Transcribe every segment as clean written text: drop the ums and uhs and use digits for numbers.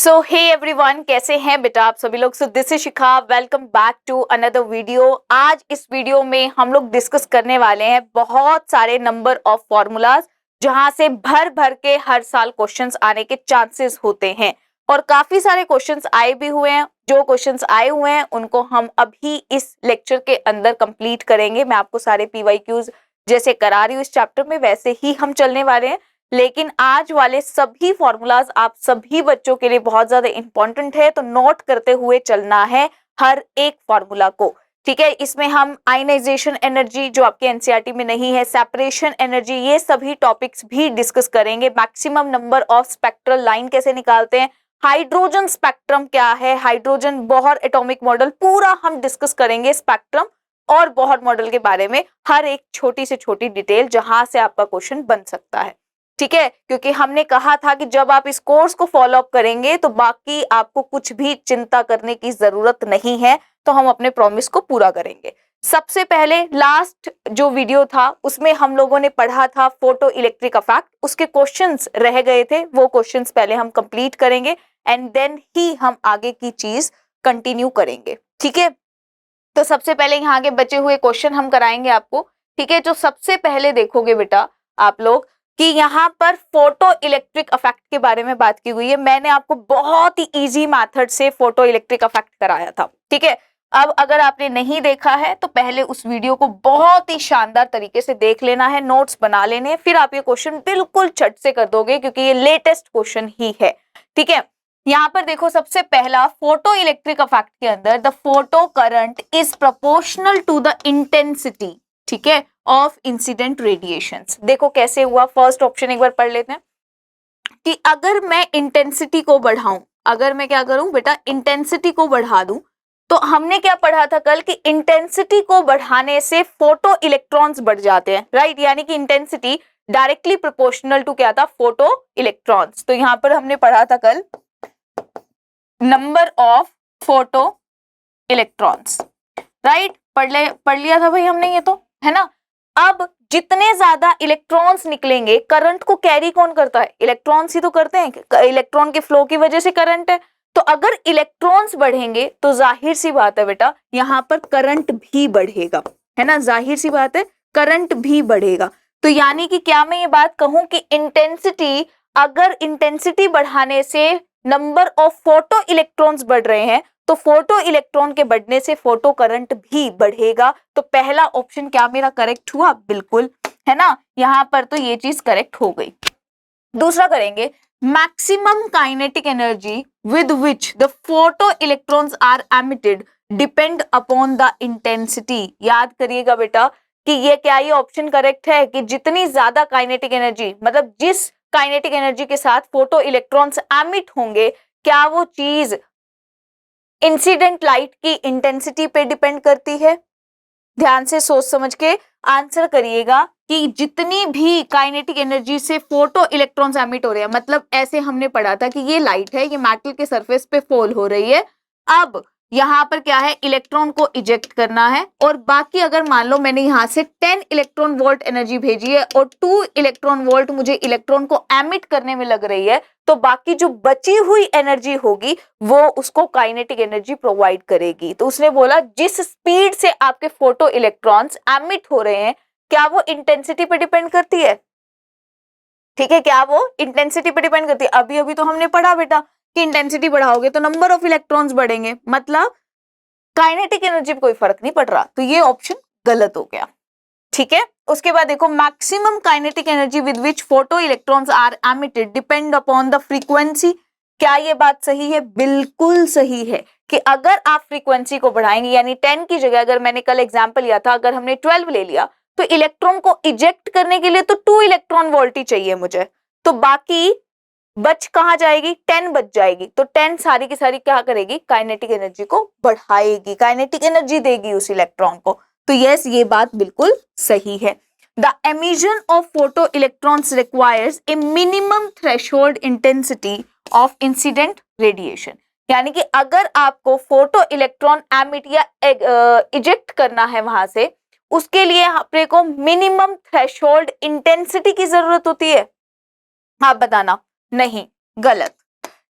सो hey everyone, कैसे हैं बेटा आप सभी लोग। So this is Shikha, welcome back to another video. आज इस वीडियो में हम लोग डिस्कस करने वाले हैं बहुत सारे नंबर ऑफ फॉर्मूलाज जहां से भर भर के हर साल क्वेश्चंस आने के चांसेस होते हैं और काफी सारे क्वेश्चंस आए भी हुए हैं। जो क्वेश्चंस आए हुए हैं उनको हम अभी इस लेक्चर के अंदर कंप्लीट करेंगे। मैं आपको सारे पीवाईक्यूज जैसे करा रही हूँ इस चैप्टर में वैसे ही हम चलने वाले हैं, लेकिन आज वाले सभी फॉर्मूलाज आप सभी बच्चों के लिए बहुत ज्यादा इंपॉर्टेंट है, तो नोट करते हुए चलना है हर एक फॉर्मूला को। ठीक है, इसमें हम आयनाइजेशन एनर्जी जो आपके एनसीईआरटी में नहीं है, सेपरेशन एनर्जी, ये सभी टॉपिक्स भी डिस्कस करेंगे। Maximum number of spectral line कैसे निकालते हैं, हाइड्रोजन स्पेक्ट्रम क्या है, हाइड्रोजन बोहर एटॉमिक मॉडल, पूरा हम डिस्कस करेंगे स्पेक्ट्रम और बोहर मॉडल के बारे में, हर एक छोटी से छोटी डिटेल जहां से आपका क्वेश्चन बन सकता है। ठीक है, क्योंकि हमने कहा था कि जब आप इस कोर्स को फॉलो अप करेंगे तो बाकी आपको कुछ भी चिंता करने की जरूरत नहीं है, तो हम अपने प्रॉमिस को पूरा करेंगे। सबसे पहले लास्ट जो वीडियो था उसमें हम लोगों ने पढ़ा था फोटो इलेक्ट्रिक इफेक्ट, उसके क्वेश्चंस रह गए थे, वो क्वेश्चंस पहले हम कंप्लीट करेंगे एंड देन ही हम आगे की चीज कंटिन्यू करेंगे। ठीक है, तो सबसे पहले यहाँ के बचे हुए क्वेश्चन हम कराएंगे आपको। ठीक है, जो सबसे पहले देखोगे बेटा आप लोग कि यहाँ पर फोटो इलेक्ट्रिक इफेक्ट के बारे में बात की हुई है। मैंने आपको बहुत ही इजी मेथड से फोटो इलेक्ट्रिक इफेक्ट कराया था। ठीक है, अब अगर आपने नहीं देखा है तो पहले उस वीडियो को बहुत ही शानदार तरीके से देख लेना है, नोट्स बना लेने हैं, फिर आप ये क्वेश्चन बिल्कुल झट से कर दोगे क्योंकि ये लेटेस्ट क्वेश्चन ही है। ठीक है, यहाँ पर देखो सबसे पहला फोटो इलेक्ट्रिक इफेक्ट के अंदर the photo current is proportional to the intensity, ठीक है, ऑफ इंसिडेंट रेडिएशंस। देखो कैसे हुआ, फर्स्ट ऑप्शन एक बार पढ़ लेते हैं कि अगर मैं इंटेंसिटी को बढ़ाऊं, अगर मैं क्या करूं बेटा, इंटेंसिटी को बढ़ा दूं, तो हमने क्या पढ़ा था कल कि इंटेंसिटी को बढ़ाने से फोटो इलेक्ट्रॉन्स बढ़ जाते हैं, राइट। यानी कि इंटेंसिटी डायरेक्टली प्रोपोर्शनल टू क्या था, फोटो इलेक्ट्रॉन्स। तो यहां पर हमने पढ़ा था कल number of photo electrons, right. पढ़ लिया था भाई हमने, ये तो है ना। अब जितने ज्यादा इलेक्ट्रॉन्स निकलेंगे, करंट को कैरी कौन करता है, इलेक्ट्रॉन्स ही तो करते हैं, इलेक्ट्रॉन के फ्लो की वजह से करंट है। तो अगर इलेक्ट्रॉन्स बढ़ेंगे तो जाहिर सी बात है बेटा यहां पर करंट भी बढ़ेगा, है ना, जाहिर सी बात है करंट भी बढ़ेगा। तो यानी कि क्या मैं ये बात कहूं कि इंटेंसिटी, अगर इंटेंसिटी बढ़ाने से नंबर ऑफ फोटो इलेक्ट्रॉन्स बढ़ रहे हैं तो फोटो इलेक्ट्रॉन के बढ़ने से फोटो करंट भी बढ़ेगा। तो पहला ऑप्शन क्या मेरा करेक्ट हुआ, बिल्कुल, है ना, यहां पर तो ये चीज करेक्ट हो गई। दूसरा करेंगे, maximum kinetic energy with which the photo electrons are emitted depend upon the intensity. याद करिएगा बेटा कि ये क्या, ये ऑप्शन करेक्ट है कि जितनी ज्यादा काइनेटिक एनर्जी, मतलब जिस काइनेटिक एनर्जी के साथ फोटो इलेक्ट्रॉन्स एमिट होंगे, क्या वो चीज इंसिडेंट लाइट की इंटेंसिटी पे डिपेंड करती है। ध्यान से सोच समझ के आंसर करिएगा कि जितनी भी काइनेटिक एनर्जी से फोटो इलेक्ट्रॉन्स एमिट हो रहे हैं, मतलब ऐसे हमने पढ़ा था कि ये लाइट है, ये मेटल के सरफेस पे फॉल हो रही है। अब यहाँ पर क्या है, इलेक्ट्रॉन को इजेक्ट करना है और बाकी अगर मान लो मैंने यहाँ से 10 इलेक्ट्रॉन वोल्ट एनर्जी भेजी है और 2 इलेक्ट्रॉन वोल्ट मुझे इलेक्ट्रॉन को एमिट करने में लग रही है, तो बाकी जो बची हुई एनर्जी होगी वो उसको काइनेटिक एनर्जी प्रोवाइड करेगी। तो उसने बोला जिस स्पीड से आपके फोटो इलेक्ट्रॉन्स एमिट हो रहे हैं, क्या वो इंटेंसिटी पे डिपेंड करती है। ठीक है, क्या वो इंटेंसिटी पे डिपेंड करती है। अभी अभी तो हमने पढ़ा बेटा कि इंटेंसिटी बढ़ाओगे तो नंबर ऑफ इलेक्ट्रॉन्स बढ़ेंगे, मतलब काइनेटिक एनर्जी पे कोई फर्क नहीं पड़ रहा, तो ये ऑप्शन गलत हो गया। ठीक है, उसके बाद देखो maximum kinetic energy with which photo electrons are emitted depend upon the frequency. क्या ये बात सही है, बिल्कुल सही है कि अगर आप फ्रीक्वेंसी को बढ़ाएंगे, यानी 10 की जगह अगर मैंने कल एग्जांपल लिया था, अगर हमने 12 ले लिया तो इलेक्ट्रॉन को इजेक्ट करने के लिए तो 2 इलेक्ट्रॉन वोल्ट ही चाहिए मुझे, तो बाकी बच कहाँ जाएगी, 10 बच जाएगी। तो 10 सारी की सारी क्या करेगी, काइनेटिक एनर्जी को बढ़ाएगी, काइनेटिक एनर्जी देगी उस इलेक्ट्रॉन को। तो यस, ये बात बिल्कुल सही है। The emission of photo electrons requires a minimum threshold intensity of incident radiation. यानी कि अगर आपको फोटो इलेक्ट्रॉन एमिट या इजेक्ट करना है वहां से, उसके लिए अपने को मिनिमम थ्रेशोल्ड इंटेंसिटी की जरूरत होती है। आप बताना, नहीं, गलत।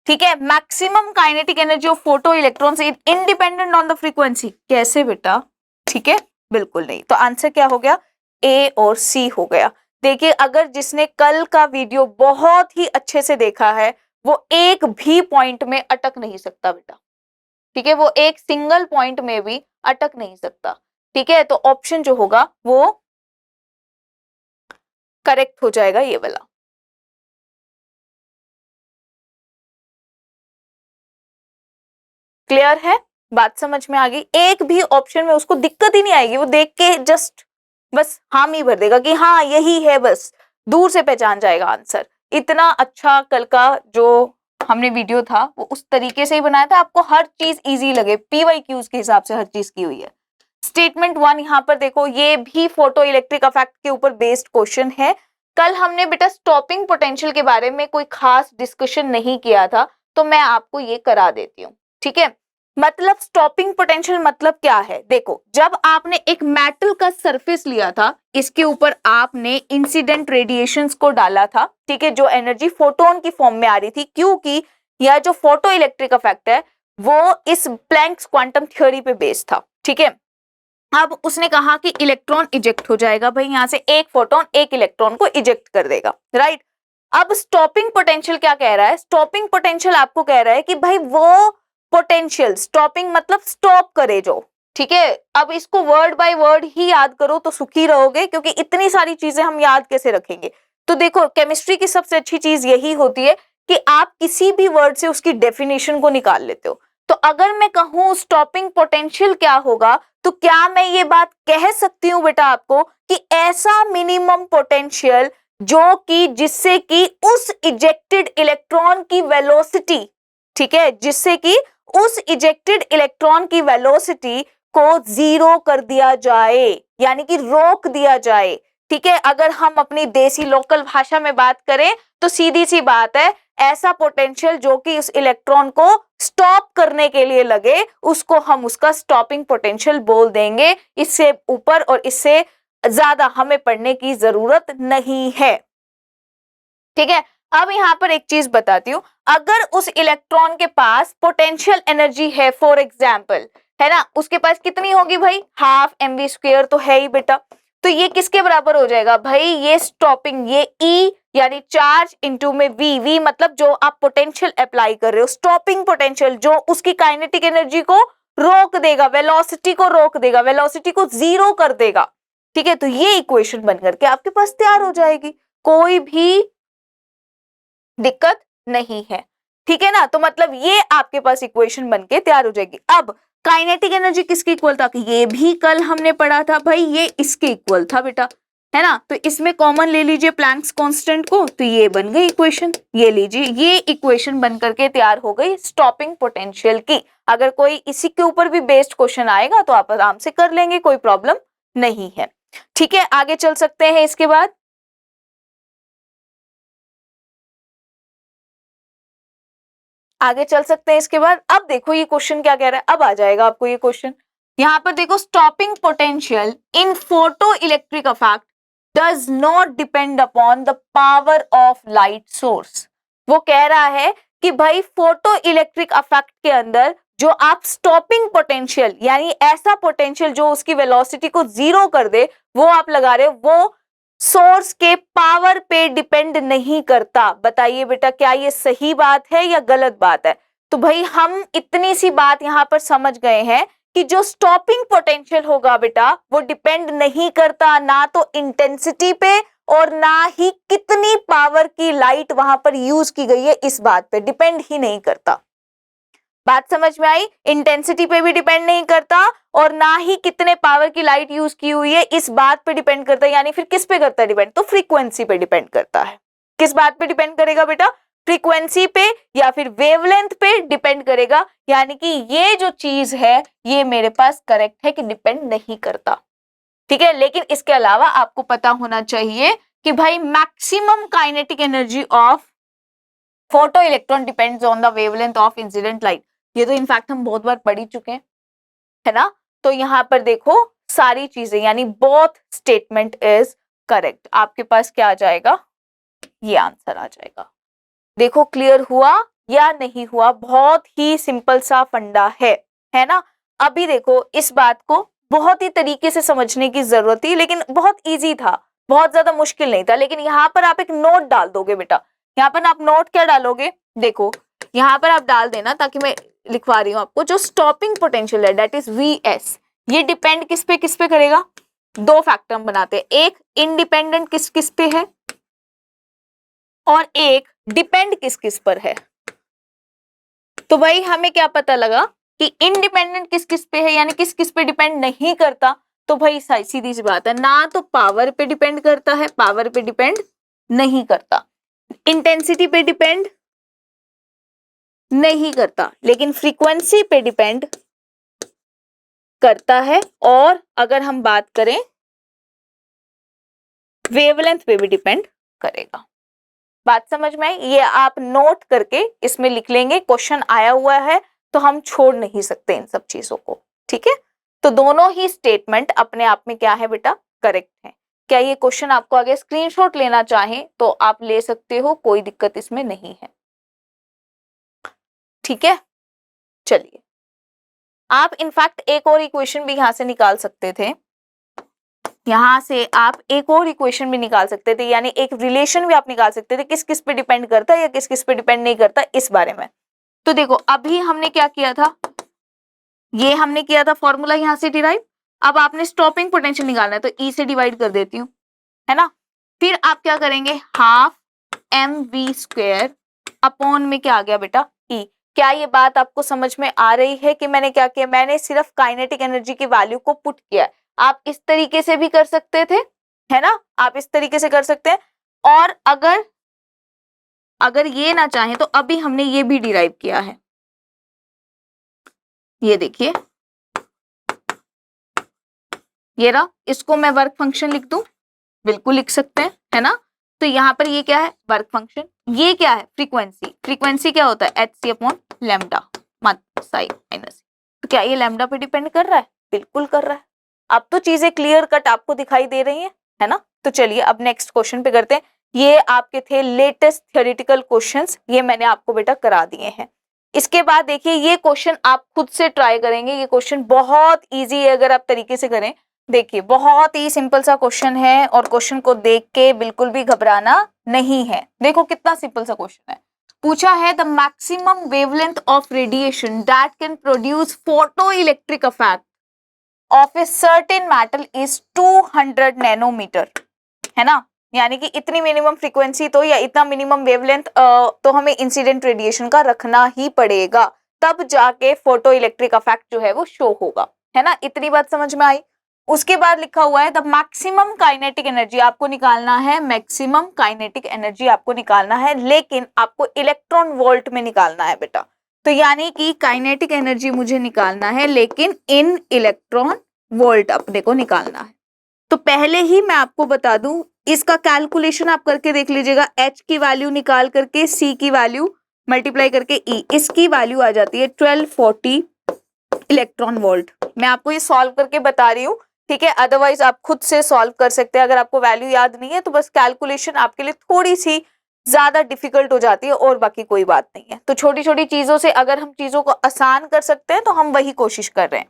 ठीक है। Maximum kinetic energy of photo electrons is independent on the frequency. कैसे बेटा? ठीक है, बिल्कुल नहीं। तो आंसर क्या हो गया? ए और सी हो गया। देखिए, अगर जिसने कल का वीडियो बहुत ही अच्छे से देखा है वो एक भी पॉइंट में अटक नहीं सकता बेटा। ठीक है, वो एक सिंगल पॉइंट में भी अटक नहीं सकता। ठीक है, तो ऑप्शन जो होगा वो करेक्ट हो जाएगा, ये वाला। क्लियर है? बात समझ में आ गई? एक भी ऑप्शन में उसको दिक्कत ही नहीं आएगी, वो देख के जस्ट बस हामी भर देगा कि हाँ यही है, बस दूर से पहचान जाएगा आंसर। इतना अच्छा कल का जो हमने वीडियो था वो उस तरीके से ही बनाया था, आपको हर चीज इजी लगे, PYQs के हिसाब से हर चीज की हुई है। स्टेटमेंट 1 यहाँ पर देखो, ये भी फोटो इलेक्ट्रिक इफेक्ट के ऊपर बेस्ड क्वेश्चन है। कल हमने बेटा स्टॉपिंग पोटेंशियल के बारे में कोई खास डिस्कशन नहीं किया था, तो मैं आपको ये करा देती हूँ। ठीक है, मतलब स्टॉपिंग पोटेंशियल मतलब क्या है? देखो, जब आपने एक मेटल का सरफेस लिया था, इसके ऊपर आपने इंसिडेंट रेडिएशंस को डाला था, ठीक है, जो एनर्जी फोटोन की फॉर्म में आ रही थी, क्योंकि यह जो फोटो इलेक्ट्रिक इफेक्ट है वो इस प्लैंक्स क्वांटम थ्योरी पे बेस्ड था। ठीक है, अब उसने कहा कि इलेक्ट्रॉन इजेक्ट हो जाएगा, भाई यहां से एक फोटोन एक इलेक्ट्रॉन को इजेक्ट कर देगा, राइट। अब स्टॉपिंग पोटेंशियल क्या कह रहा है? स्टॉपिंग पोटेंशियल आपको कह रहा है कि भाई वो पोटेंशियल, स्टॉपिंग मतलब स्टॉप करे जो, ठीक है। अब इसको वर्ड बाय वर्ड ही याद करो तो सुखी रहोगे, क्योंकि इतनी सारी चीजें हम याद कैसे रखेंगे। तो देखो, केमिस्ट्री की सबसे अच्छी चीज यही होती है कि आप किसी भी वर्ड से उसकी डेफिनेशन को निकाल लेते हो। तो अगर मैं कहूं स्टॉपिंग पोटेंशियल क्या होगा, तो क्या मैं ये बात कह सकती हूं बेटा आपको कि ऐसा मिनिमम पोटेंशियल जो कि जिससे कि उस इजेक्टेड इलेक्ट्रॉन की वेलोसिटी, ठीक है, जिससे कि उस इजेक्टेड इलेक्ट्रॉन की वेलोसिटी को जीरो कर दिया जाए, यानी कि रोक दिया जाए। ठीक है, अगर हम अपनी देसी लोकल भाषा में बात करें तो सीधी सी बात है, ऐसा पोटेंशियल जो कि उस इलेक्ट्रॉन को स्टॉप करने के लिए लगे, उसको हम उसका स्टॉपिंग पोटेंशियल बोल देंगे। इससे ऊपर और इससे ज्यादा हमें पढ़ने की जरूरत नहीं है। ठीक है, अब यहां पर एक चीज बताती हूं, अगर उस इलेक्ट्रॉन के पास पोटेंशियल एनर्जी है, फॉर एग्जाम्पल, है ना, उसके पास कितनी होगी भाई? हाफ mv² तो है ही बेटा। तो ये किसके बराबर हो जाएगा भाई? ये स्टॉपिंग, ये E यानी चार्ज इंटू में V मतलब जो आप पोटेंशियल अप्लाई कर रहे हो, स्टॉपिंग पोटेंशियल जो उसकी काइनेटिक एनर्जी को रोक देगा, वेलोसिटी को रोक देगा, वेलोसिटी को जीरो कर देगा। ठीक है, तो ये इक्वेशन बन करके आपके पास तैयार हो जाएगी, कोई भी दिक्कत नहीं है। ठीक है ना, तो मतलब ये आपके पास इक्वेशन बनके तैयार हो जाएगी। अब काइनेटिक एनर्जी किसके इक्वल था? ये भी कल हमने पढ़ा था भाई, ये इसके इक्वल था बेटा, है ना। तो इसमें कॉमन ले लीजिए प्लैंक्स कांस्टेंट को, तो ये बन गई इक्वेशन। ये लीजिए, ये इक्वेशन बन करके तैयार हो गई स्टॉपिंग पोटेंशियल की। अगर कोई इसी के ऊपर भी बेस्ड क्वेश्चन आएगा तो आप आराम से कर लेंगे, कोई प्रॉब्लम नहीं है। ठीक है, आगे चल सकते हैं। इसके बाद आगे चल सकते हैं इसके बाद। अब देखो ये क्वेश्चन क्या कह रहा है, अब आ जाएगा आपको ये क्वेश्चन। यहां पर देखो, stopping potential in photo electric effect does not depend upon the power of light source. वो कह रहा है कि भाई फोटो इलेक्ट्रिक इफेक्ट के अंदर जो आप स्टॉपिंग पोटेंशियल, यानी ऐसा पोटेंशियल जो उसकी वेलोसिटी को जीरो कर दे, वो आप लगा रहे हो, वो सोर्स के पावर पे डिपेंड नहीं करता। बताइए बेटा, क्या ये सही बात है या गलत बात है? तो भाई हम इतनी सी बात यहां पर समझ गए हैं कि जो स्टॉपिंग पोटेंशियल होगा बेटा, वो डिपेंड नहीं करता ना तो इंटेंसिटी पे और ना ही कितनी पावर की लाइट वहां पर यूज की गई है, इस बात पे डिपेंड ही नहीं करता। बात समझ में आई? इंटेंसिटी पे भी डिपेंड नहीं करता और ना ही कितने पावर की लाइट यूज की हुई है इस बात पे डिपेंड करता है। यानी फिर किस पे करता है डिपेंड? तो फ्रीक्वेंसी पे डिपेंड करता है। किस बात पे डिपेंड करेगा बेटा? फ्रीक्वेंसी पे या फिर वेवलेंथ पे डिपेंड करेगा। यानी कि ये जो चीज है ये मेरे पास करेक्ट है कि डिपेंड नहीं करता। ठीक है, लेकिन इसके अलावा आपको पता होना चाहिए कि भाई maximum kinetic energy of photo electron depends on the wavelength of incident light. ये तो इनफैक्ट हम बहुत बार पढ़ ही चुके हैं, है ना। तो यहां पर देखो सारी चीजें, यानी बोथ स्टेटमेंट इज करेक्ट। आपके पास क्या आ जाएगा? ये आंसर आ जाएगा। देखो क्लियर हुआ या नहीं हुआ? बहुत ही सिंपल सा फंडा है ना। अभी देखो इस बात को बहुत ही तरीके से समझने की जरूरत थी, लेकिन बहुत इजी था, बहुत ज्यादा मुश्किल नहीं था। लेकिन यहाँ पर आप एक नोट डाल दोगे बेटा। यहाँ पर आप नोट क्या डालोगे, देखो यहाँ पर आप डाल देना, ताकि मैं लिखवा रही हूँ आपको, जो स्टॉपिंग पोटेंशियल है दैट इज Vs, ये डिपेंड किस पे करेगा? दो फैक्टर हम बनाते हैं, एक इंडिपेंडेंट किस पे है और एक डिपेंड किस पर है। तो भाई हमें क्या पता लगा कि इंडिपेंडेंट किस पे है, यानी किस पे डिपेंड नहीं करता। तो भाई सीधी सी बात है, ना तो पावर पे डिपेंड करता है, पावर पे डिपेंड नहीं करता, इंटेंसिटी पे डिपेंड नहीं करता, लेकिन फ्रीक्वेंसी पे डिपेंड करता है। और अगर हम बात करें वेवलेंथ पे भी डिपेंड करेगा। बात समझ में आई? ये आप नोट करके इसमें लिख लेंगे, क्वेश्चन आया हुआ है तो हम छोड़ नहीं सकते इन सब चीजों को, ठीक है। तो दोनों ही स्टेटमेंट अपने आप में क्या है बेटा, करेक्ट है। क्या ये क्वेश्चन आपको आगे स्क्रीनशॉट लेना चाहें तो आप ले सकते हो, कोई दिक्कत इसमें नहीं है, ठीक है। चलिए, आप इनफैक्ट एक और इक्वेशन भी यहां से निकाल सकते थे, यहां से आप एक और इक्वेशन भी निकाल सकते थे, यानी एक रिलेशन भी आप निकाल सकते थे, किस पे डिपेंड करता है या किस पे डिपेंड नहीं करता इस बारे में। तो देखो अभी हमने क्या किया था, ये हमने किया था फॉर्मूला यहां से डिराइव। अब आपने स्टॉपिंग पोटेंशियल निकालना है तो ई से डिवाइड कर देती हूँ, है ना। फिर आप क्या करेंगे, हाफ mv² अपॉन में क्या आ गया बेटा, ई। क्या ये बात आपको समझ में आ रही है कि मैंने क्या किया? मैंने सिर्फ काइनेटिक एनर्जी की वैल्यू को पुट किया। आप इस तरीके से भी कर सकते थे, है ना, आप इस तरीके से कर सकते हैं। और अगर ये ना चाहें तो अभी हमने ये भी डिराइव किया है, ये देखिए, ये रहा। इसको मैं वर्क फंक्शन लिख दूं, बिल्कुल लिख सकते हैं, है ना। तो यहाँ पर ये क्या है, वर्क फंक्शन। ये क्या है, फ्रीक्वेंसी। फ्रीक्वेंसी क्या होता है, एच सी अपॉन लैम्डा मत साई माइनस। तो क्या ये लैम्डा पे डिपेंड कर रहा है? बिल्कुल कर रहा है। अब तो चीजें क्लियर कट आपको दिखाई दे रही हैं, है ना। तो चलिए अब नेक्स्ट क्वेश्चन पे करते हैं। ये आपके थे लेटेस्ट थ्योरेटिकल क्वेश्चंस, ये मैंने आपको बेटा करा दिए हैं। इसके बाद देखिए ये क्वेश्चन आप खुद से ट्राई करेंगे। ये क्वेश्चन बहुत इजी है अगर आप तरीके से करें। देखिए बहुत ही सिंपल सा क्वेश्चन है और क्वेश्चन को देख के बिल्कुल भी घबराना नहीं है। देखो कितना सिंपल सा क्वेश्चन है। पूछा है the maximum wavelength of radiation that can produce photo electric effect of a certain metal is 200 nanometer, है ना। यानी कि इतनी मिनिमम फ्रीक्वेंसी तो या इतना मिनिमम वेवलेंथ तो हमें इंसिडेंट रेडिएशन का रखना ही पड़ेगा, तब जाके फोटो इलेक्ट्रिक इफेक्ट जो है वो शो होगा, है ना। इतनी बात समझ में आई। उसके बाद लिखा हुआ है द मैक्सिमम काइनेटिक एनर्जी आपको निकालना है, मैक्सिमम काइनेटिक एनर्जी आपको निकालना है, लेकिन आपको इलेक्ट्रॉन वोल्ट में निकालना है बेटा। तो यानी कि काइनेटिक एनर्जी मुझे निकालना है, लेकिन इन इलेक्ट्रॉन वोल्ट अपने को निकालना है। तो पहले ही मैं आपको बता दूं, इसका कैलकुलेशन आप करके देख लीजिएगा। H की वैल्यू निकाल करके C की वैल्यू मल्टीप्लाई करके E, इसकी वैल्यू आ जाती है 1240 इलेक्ट्रॉन वोल्ट। मैं आपको ये सॉल्व करके बता रही हूँ, ठीक है। अदरवाइज आप खुद से सॉल्व कर सकते हैं। अगर आपको वैल्यू याद नहीं है तो बस कैलकुलेशन आपके लिए थोड़ी सी ज्यादा डिफिकल्ट हो जाती है, और बाकी कोई बात नहीं है। तो छोटी छोटी चीजों से अगर हम चीजों को आसान कर सकते हैं तो हम वही कोशिश कर रहे हैं।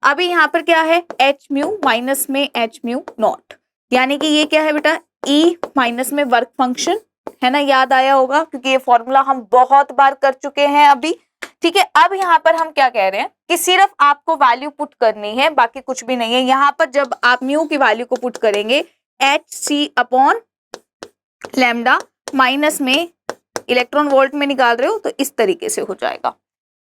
अभी यहाँ पर क्या है, एच म्यू माइनस में एच म्यू नॉट, यानी कि ये क्या है बेटा, ई माइनस में वर्क फंक्शन, है ना। याद आया होगा क्योंकि ये फॉर्मूला हम बहुत बार कर चुके हैं अभी, ठीक है। अब यहाँ पर हम क्या कह रहे हैं कि सिर्फ आपको वैल्यू पुट करनी है, बाकी कुछ भी नहीं है। यहाँ पर जब आप म्यू की वैल्यू को पुट करेंगे, H C upon lambda minus में इलेक्ट्रॉन वोल्ट में निकाल रहे हो तो इस तरीके से हो जाएगा।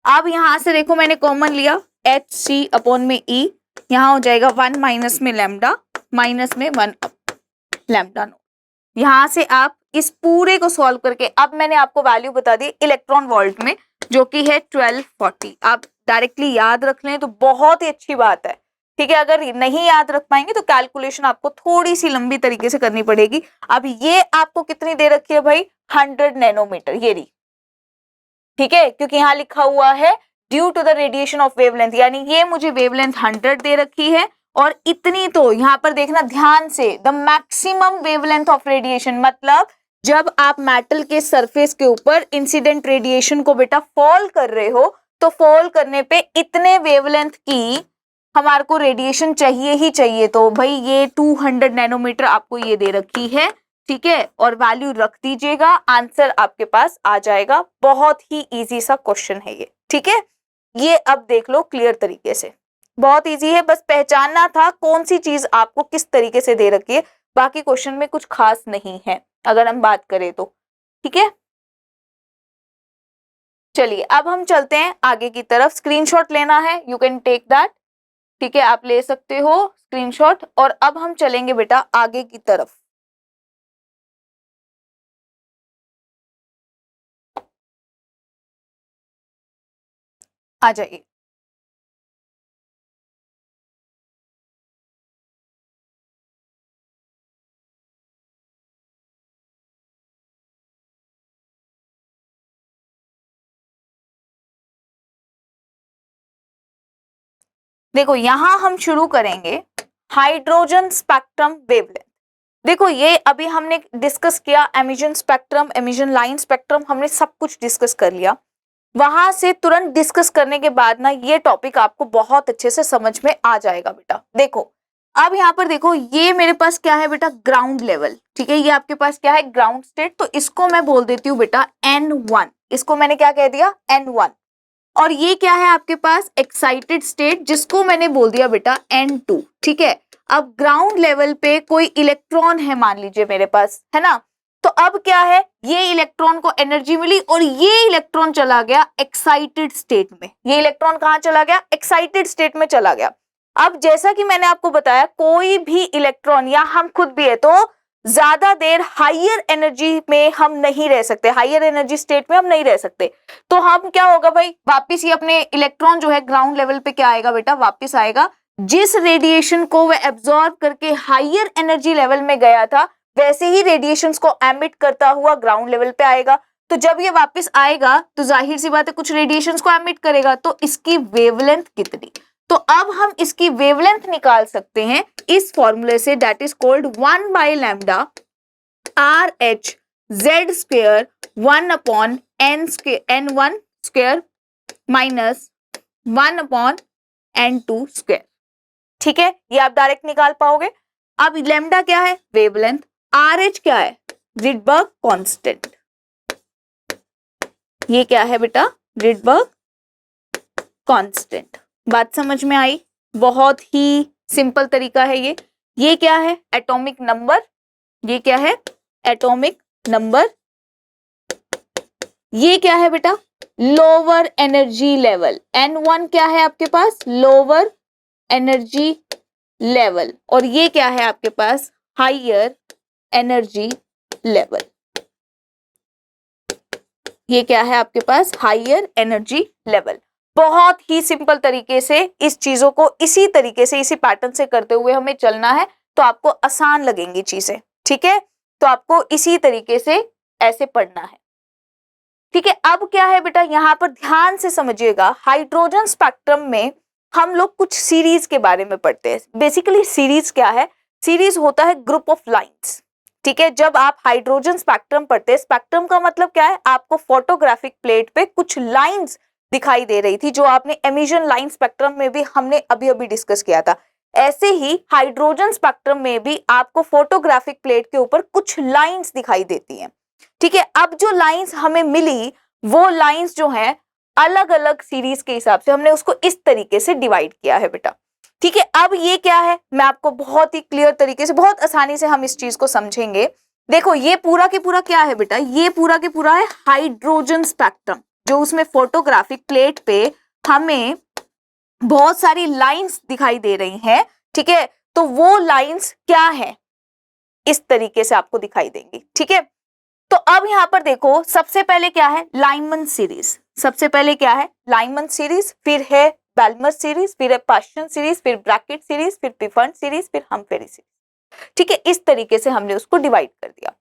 अब यहाँ से देखो मैंने कॉमन लिया, एच सी अपॉन में ई, यहाँ हो जाएगा 1 माइनस में लैम्डा माइनस में 1 लैम्डा नोट। यहाँ से आप इस पूरे को सॉल्व करके, अब मैंने आपको वैल्यू बता दी इलेक्ट्रॉन वोल्ट में जो कि है 1240। आप डायरेक्टली याद रख लें तो बहुत ही अच्छी बात है, ठीक है। अगर नहीं याद रख पाएंगे तो कैलकुलेशन आपको थोड़ी सी लंबी तरीके से करनी पड़ेगी। अब ये आपको कितनी दे रखी है भाई, 100 नैनोमीटर, ये रही, ठीक है, क्योंकि यहाँ लिखा हुआ है due to the radiation of wavelength, यानी ये मुझे वेवलेंथ 100 दे रखी है। और इतनी तो यहाँ पर देखना ध्यान से, the maximum wavelength of radiation, मतलब जब आप मेटल के सरफेस के ऊपर इंसिडेंट रेडिएशन को बेटा फॉल कर रहे हो, तो फॉल करने पे इतने वेवलेंथ की हमारे को रेडिएशन चाहिए ही चाहिए। तो भाई ये 200 नैनोमीटर आपको ये दे रखी है, ठीक है, और वैल्यू रख दीजिएगा, आंसर आपके पास आ जाएगा। बहुत ही इजी सा क्वेश्चन है ये, ठीक है। ये अब देख लो क्लियर तरीके से, बहुत इजी है, बस पहचानना था कौन सी चीज आपको किस तरीके से दे रखी है। बाकी क्वेश्चन में कुछ खास नहीं है अगर हम बात करें तो, ठीक है। चलिए अब हम चलते हैं आगे की तरफ। स्क्रीनशॉट लेना है, यू कैन टेक दैट, ठीक है, आप ले सकते हो स्क्रीनशॉट। और अब हम चलेंगे बेटा आगे की तरफ। आ जाइए। देखो यहां हम शुरू करेंगे हाइड्रोजन स्पेक्ट्रम वेवलेंथ। देखो ये अभी हमने डिस्कस किया emission spectrum, emission line spectrum, हमने सब कुछ डिस्कस कर लिया। वहां से तुरंत डिस्कस करने के बाद ना ये टॉपिक आपको बहुत अच्छे से समझ में आ जाएगा बेटा। देखो अब यहाँ पर देखो, ये मेरे पास क्या है बेटा, ग्राउंड लेवल, ठीक है, ये आपके पास क्या है, ग्राउंड स्टेट। तो इसको मैं बोल देती हूँ बेटा N1, इसको मैंने क्या कह दिया, N1। और ये क्या है आपके पास, एक्साइटेड स्टेट, जिसको मैंने बोल दिया बेटा N2, ठीक है। अब ग्राउंड लेवल पे कोई इलेक्ट्रॉन है मान लीजिए मेरे पास, है ना, तो अब क्या है, ये इलेक्ट्रॉन को एनर्जी मिली और ये इलेक्ट्रॉन चला गया एक्साइटेड स्टेट में। ये इलेक्ट्रॉन कहाँ चला गया, एक्साइटेड स्टेट में चला गया। अब जैसा कि मैंने आपको बताया, कोई भी इलेक्ट्रॉन या हम खुद भी है तो ज्यादा देर हायर एनर्जी में हम नहीं रह सकते, हायर एनर्जी स्टेट में हम नहीं रह सकते। तो हम क्या होगा भाई, वापिस ये अपने इलेक्ट्रॉन जो है ग्राउंड लेवल पे क्या आएगा बेटा, वापिस आएगा। जिस रेडिएशन को वह एब्जॉर्ब करके हायर एनर्जी लेवल में गया था, वैसे ही रेडिएशंस को एमिट करता हुआ ग्राउंड लेवल पे आएगा। तो जब ये वापस आएगा तो जाहिर सी बात है कुछ रेडिएशंस को एमिट करेगा। तो इसकी वेवलेंथ कितनी, तो अब हम इसकी वेवलेंथ निकाल सकते हैं इस फॉर्मूले से, that is called 1 by lambda RH Z square 1 upon N1 square minus 1 upon N2 square, ठीक है, ये आप डायरेक्ट निकाल पाओगे। अब लैम्डा क्या है, वेवलेंथ, RH क्या है, रिडबर्ग कांस्टेंट, ये क्या है बेटा, रिडबर्ग कांस्टेंट। बात समझ में आई, बहुत ही सिंपल तरीका है ये। ये क्या है, एटॉमिक नंबर, ये क्या है, एटॉमिक नंबर। ये क्या है बेटा, लोअर एनर्जी लेवल, N1 क्या है आपके पास, लोअर एनर्जी लेवल, और ये क्या है आपके पास, हायर एनर्जी लेवल। ये क्या है आपके पास, हायर एनर्जी लेवल। बहुत ही सिंपल तरीके से इस चीजों को इसी तरीके से, इसी पैटर्न से करते हुए हमें चलना है, तो आपको आसान लगेंगी चीजें, ठीक है। तो आपको इसी तरीके से ऐसे पढ़ना है, ठीक है। अब क्या है बेटा, यहां पर ध्यान से समझिएगा, हाइड्रोजन स्पेक्ट्रम में हम लोग कुछ सीरीज के बारे में पढ़ते हैं। बेसिकली सीरीज क्या है, सीरीज होता है ग्रुप ऑफ लाइंस, ठीक है। जब आप हाइड्रोजन स्पेक्ट्रम पढ़ते हैं, स्पेक्ट्रम का मतलब क्या है, आपको फोटोग्राफिक प्लेट पे कुछ लाइंस दिखाई दे रही थी, जो आपने एमिशन लाइन स्पेक्ट्रम में भी हमने अभी अभी डिस्कस किया था। ऐसे ही हाइड्रोजन स्पेक्ट्रम में भी आपको फोटोग्राफिक प्लेट के ऊपर कुछ लाइंस दिखाई देती हैं, ठीक है। अब जो लाइंस हमें मिली, वो लाइंस जो है अलग अलग सीरीज के हिसाब से हमने उसको इस तरीके से डिवाइड किया है बेटा, ठीक है। अब ये क्या है, मैं आपको बहुत ही क्लियर तरीके से, बहुत आसानी से हम इस चीज को समझेंगे। देखो ये पूरा के पूरा क्या है बेटा, ये पूरा के पूरा है हाइड्रोजन स्पेक्ट्रम, जो उसमें फोटोग्राफिक प्लेट पे हमें बहुत सारी लाइंस दिखाई दे रही हैं, ठीक है। तो वो लाइंस क्या है, इस तरीके से आपको दिखाई देंगी, ठीक है। तो अब यहां पर देखो, सबसे पहले क्या है, लाइमन सीरीज, सबसे पहले क्या है, लाइमन सीरीज, फिर है बैल्मर सीरीज, फिर है पाश्चन सीरीज, फिर ब्रैकेट सीरीज, फिर पिफर्न सीरीज, फिर हम्फ्री सीरीज, ठीक है। इस तरीके से हमने उसको डिवाइड कर दिया।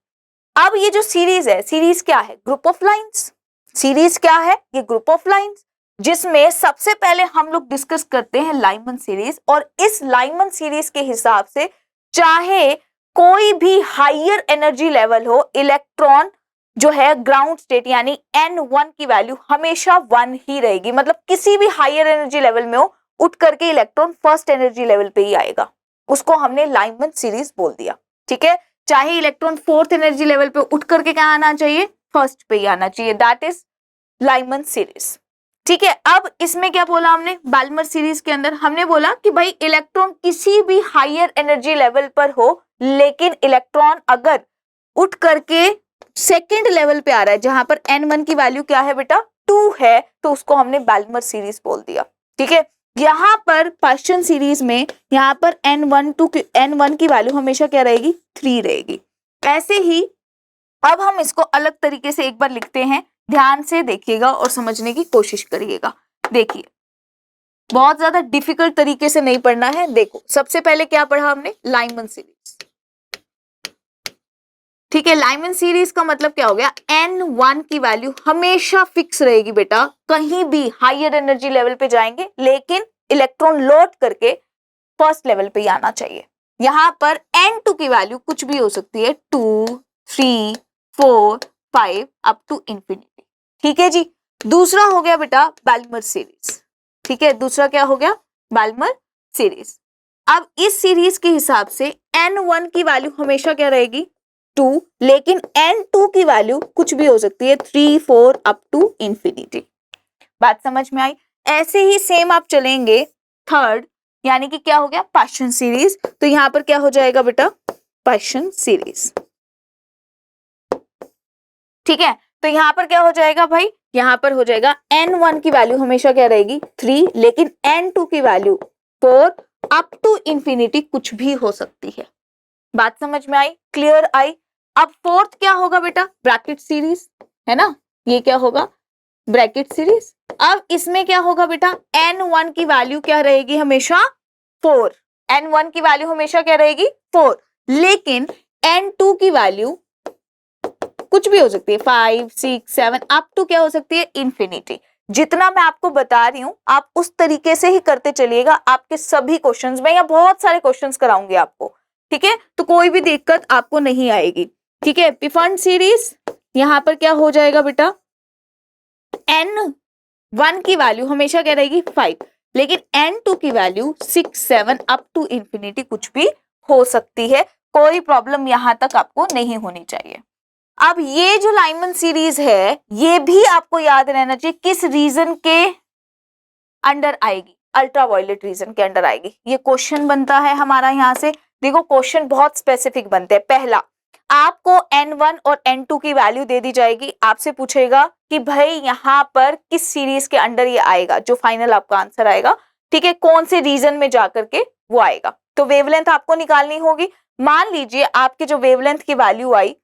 अब ये जो सीरीज है, सीरीज क्या है, ग्रुप ऑफ लाइंस। सीरीज क्या है, ये ग्रुप ऑफ लाइंस, जिसमें सबसे पहले हम लोग डिस्कस करते हैं लाइमन सीरीज। और इस लाइमन सीरीज के हिसाब से चाहे कोई भी हायर एनर्जी लेवल हो, इलेक्ट्रॉन जो है ग्राउंड स्टेट यानी N1 की वैल्यू हमेशा 1 ही रहेगी। मतलब किसी भी हायर एनर्जी लेवल में हो, उठ करके इलेक्ट्रॉन फर्स्ट एनर्जी लेवल पे ही आएगा, उसको हमने लाइमन सीरीज बोल दिया। ठीक है, चाहे इलेक्ट्रॉन फोर्थ एनर्जी लेवल पे उठ करके क्या आना चाहिए, फर्स्ट पे ही आना चाहिए, दैट इज लाइमन सीरीज। ठीक है, अब इसमें क्या बोला हमने, बाल्मर सीरीज के अंदर हमने बोला कि भाई इलेक्ट्रॉन किसी भी हायर एनर्जी लेवल पर हो, लेकिन इलेक्ट्रॉन अगर उठ करके सेकेंड लेवल पे आ रहा है जहां पर N1 की वैल्यू क्या है बेटा, 2 है, तो उसको हमने बाल्मर सीरीज बोल दिया। ठीक है, यहाँ पर पाश्चन सीरीज में यहाँ पर N1 की वैल्यू हमेशा क्या रहेगी, 3 रहेगी। ऐसे ही अब हम इसको अलग तरीके से एक बार लिखते हैं, ध्यान से देखिएगा और समझने की कोशिश करिएगा। देखिए, बहुत ज्यादा डिफिकल्ट तरीके से नहीं पढ़ना है। देखो, सबसे पहले क्या पढ़ा हमने, लाइमन सीरीज। ठीक है, लाइमन सीरीज का मतलब क्या हो गया, N1 की वैल्यू हमेशा फिक्स रहेगी बेटा, कहीं भी हायर एनर्जी लेवल पे जाएंगे लेकिन इलेक्ट्रॉन लौट करके फर्स्ट लेवल पे ही आना चाहिए। यहां पर N2 की वैल्यू कुछ भी हो सकती है, 2, 3, 4, 5 अप टू इंफिनिटी। ठीक है जी, दूसरा हो गया बेटा बाल्मर सीरीज। ठीक है, दूसरा क्या हो गया, बाल्मर सीरीज। अब इस सीरीज के हिसाब से N1 की वैल्यू हमेशा क्या रहेगी, 2, लेकिन N2 की वैल्यू कुछ भी हो सकती है, 3, 4 अप टू इंफिनिटी। बात समझ में आई। ऐसे ही सेम आप चलेंगे थर्ड, यानी कि क्या हो गया, पाश्चन सीरीज। तो यहां पर क्या हो जाएगा बेटा, पाश्चन सीरीज। ठीक है, तो यहां पर क्या हो जाएगा भाई, यहां पर हो जाएगा N1 की वैल्यू हमेशा क्या रहेगी, 3, लेकिन N2 की वैल्यू 4 अप टू इंफिनिटी कुछ भी हो सकती है। बात समझ में आई, क्लियर आई। अब फोर्थ क्या होगा बेटा, ब्रैकेट सीरीज, है ना, ये क्या होगा, ब्रैकेट सीरीज। अब इसमें क्या होगा बेटा, N1 की वैल्यू क्या रहेगी हमेशा, 4। N1 की वैल्यू हमेशा क्या रहेगी, 4, लेकिन N2 की वैल्यू कुछ भी हो सकती है, 5, 6, 7 अप टू क्या हो सकती है, इंफिनिटी। जितना मैं आपको बता रही हूं आप उस तरीके से ही करते चलिएगा, आपके सभी क्वेश्चंस में, या बहुत सारे क्वेश्चंस कराऊंगी आपको। ठीक है, तो कोई भी दिक्कत आपको नहीं आएगी। ठीक है, पिफन सीरीज, यहां पर क्या हो जाएगा बेटा, N1 की वैल्यू हमेशा क्या रहेगी, 5, लेकिन N2 की वैल्यू 6, 7 अप टू इंफिनिटी कुछ भी हो सकती है। कोई प्रॉब्लम यहां तक आपको नहीं होनी चाहिए। अब ये जो लाइमन सीरीज है, ये भी आपको याद रहना चाहिए किस रीजन के अंडर आएगी, अल्ट्रावायलेट रीजन के अंडर आएगी। ये क्वेश्चन बनता है हमारा यहां से। देखो, क्वेश्चन बहुत स्पेसिफिक बनते हैं। पहला, आपको N1 और N2 की वैल्यू दे दी जाएगी, आपसे पूछेगा कि भाई यहाँ पर किस सीरीज के अंडर ये आएगा, जो फाइनल आपका आंसर आएगा। ठीक है, कौन से रीजन में जाकर के वो आएगा, तो वेवलेंथ आपको निकालनी होगी। मान लीजिए आपकी जो वेवलेंथ की वैल्यू आई,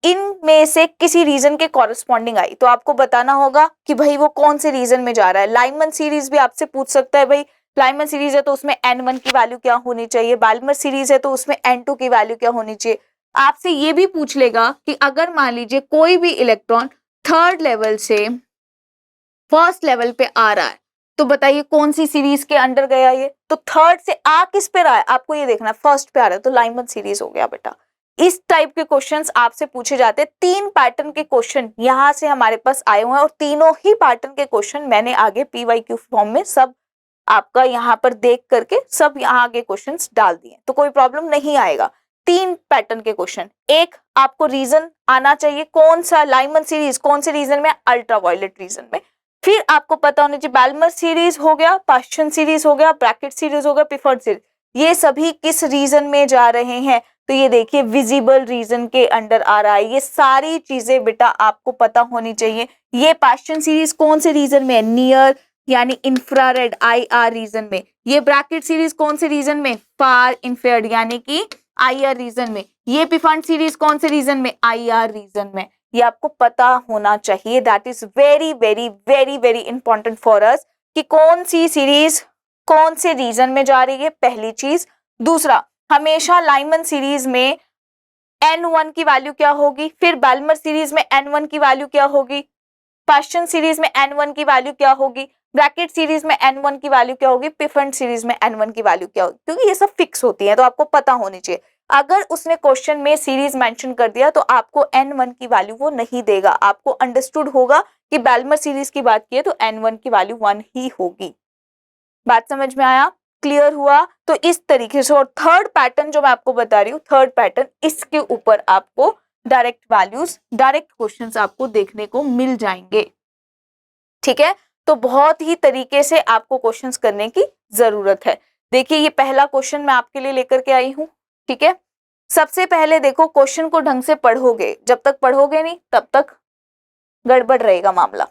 इनमें से किसी रीजन के कॉरेस्पॉन्डिंग आई, तो आपको बताना होगा कि भाई वो कौन से रीजन में जा रहा है। लाइमन सीरीज भी आपसे पूछ सकता है, भाई लाइमन सीरीज है तो उसमें N1 की वैल्यू क्या होनी चाहिए, बाल्मर सीरीज है तो उसमें N2 की वैल्यू क्या होनी चाहिए। आपसे ये भी पूछ लेगा कि अगर मान लीजिए कोई भी इलेक्ट्रॉन थर्ड लेवल से फर्स्ट लेवल पे आ रहा है, तो बताइए कौन सी सीरीज के अंडर गया ये। तो थर्ड से आ किस पे रहा है, आपको ये देखना, फर्स्ट पे आ रहा है, तो लाइमन सीरीज हो गया बेटा। इस टाइप के क्वेश्चंस आपसे पूछे जाते हैं। 3 पैटर्न के क्वेश्चन यहां से हमारे पास आए हुए हैं, और तीनों ही पैटर्न के क्वेश्चन मैंने आगे PYQ फॉर्म में सब आपका यहाँ पर देख करके सब यहाँ आगे क्वेश्चंस डाल दिए, तो कोई प्रॉब्लम नहीं आएगा। 3 पैटर्न के क्वेश्चन, एक आपको रीजन आना चाहिए, कौन सा लाइमन सीरीज कौन से रीजन में, अल्ट्रावायलेट रीजन में। फिर आपको पता होना चाहिए बाल्मर सीरीज हो गया, पाश्चन सीरीज हो गया, ब्रैकेट सीरीज हो गया, पिफर्ड सीरीज, ये सभी किस रीजन में जा रहे हैं। तो ये देखिए विजिबल रीजन के अंडर आ रहा है। ये सारी चीजें बेटा आपको पता होनी चाहिए। ये पाश्चन सीरीज कौन से रीजन में है, नियर यानी इंफ्रारेड IR रीजन में। ये ब्रैकेट सीरीज कौन से रीजन में, फार इंफ्रारेड यानी कि IR रीजन में। ये पिफंड सीरीज कौन से रीजन में, IR रीजन में। ये आपको पता होना चाहिए। That is very very very very important for us कि कौन सी सीरीज कौन से रीजन में जा रही है, पहली चीज। दूसरा, हमेशा लाइमन सीरीज में N1 की वैल्यू क्या होगी, फिर बाल्मर सीरीज में N1 की वैल्यू क्या होगी, पाश्चन सीरीज में N1 की वैल्यू क्या होगी, ब्रैकेट सीरीज में N1 की वैल्यू क्या होगी, पिफंड सीरीज में N1 की वैल्यू क्या होगी, क्योंकि ये सब फिक्स होती है तो आपको पता होनी चाहिए। अगर उसने क्वेश्चन में सीरीज मेंशन कर दिया तो आपको n1 की वैल्यू वो नहीं देगा, आपको अंडरस्टूड होगा कि बेलमर सीरीज की बात की है तो n1 की वैल्यू 1 ही होगी। बात समझ में आया, क्लियर हुआ? तो इस तरीके से, और थर्ड पैटर्न जो मैं आपको बता रही हूँ, थर्ड पैटर्न, इसके ऊपर आपको डायरेक्ट वैल्यूज, डायरेक्ट क्वेश्चंस आपको देखने को मिल जाएंगे। ठीक है, तो बहुत ही तरीके से आपको क्वेश्चंस करने की जरूरत है। देखिए ये पहला क्वेश्चन मैं आपके लिए लेकर के आई हूं। ठीक है, सबसे पहले देखो, क्वेश्चन को ढंग से पढ़ोगे, जब तक पढ़ोगे नहीं तब तक गड़बड़ रहेगा मामला।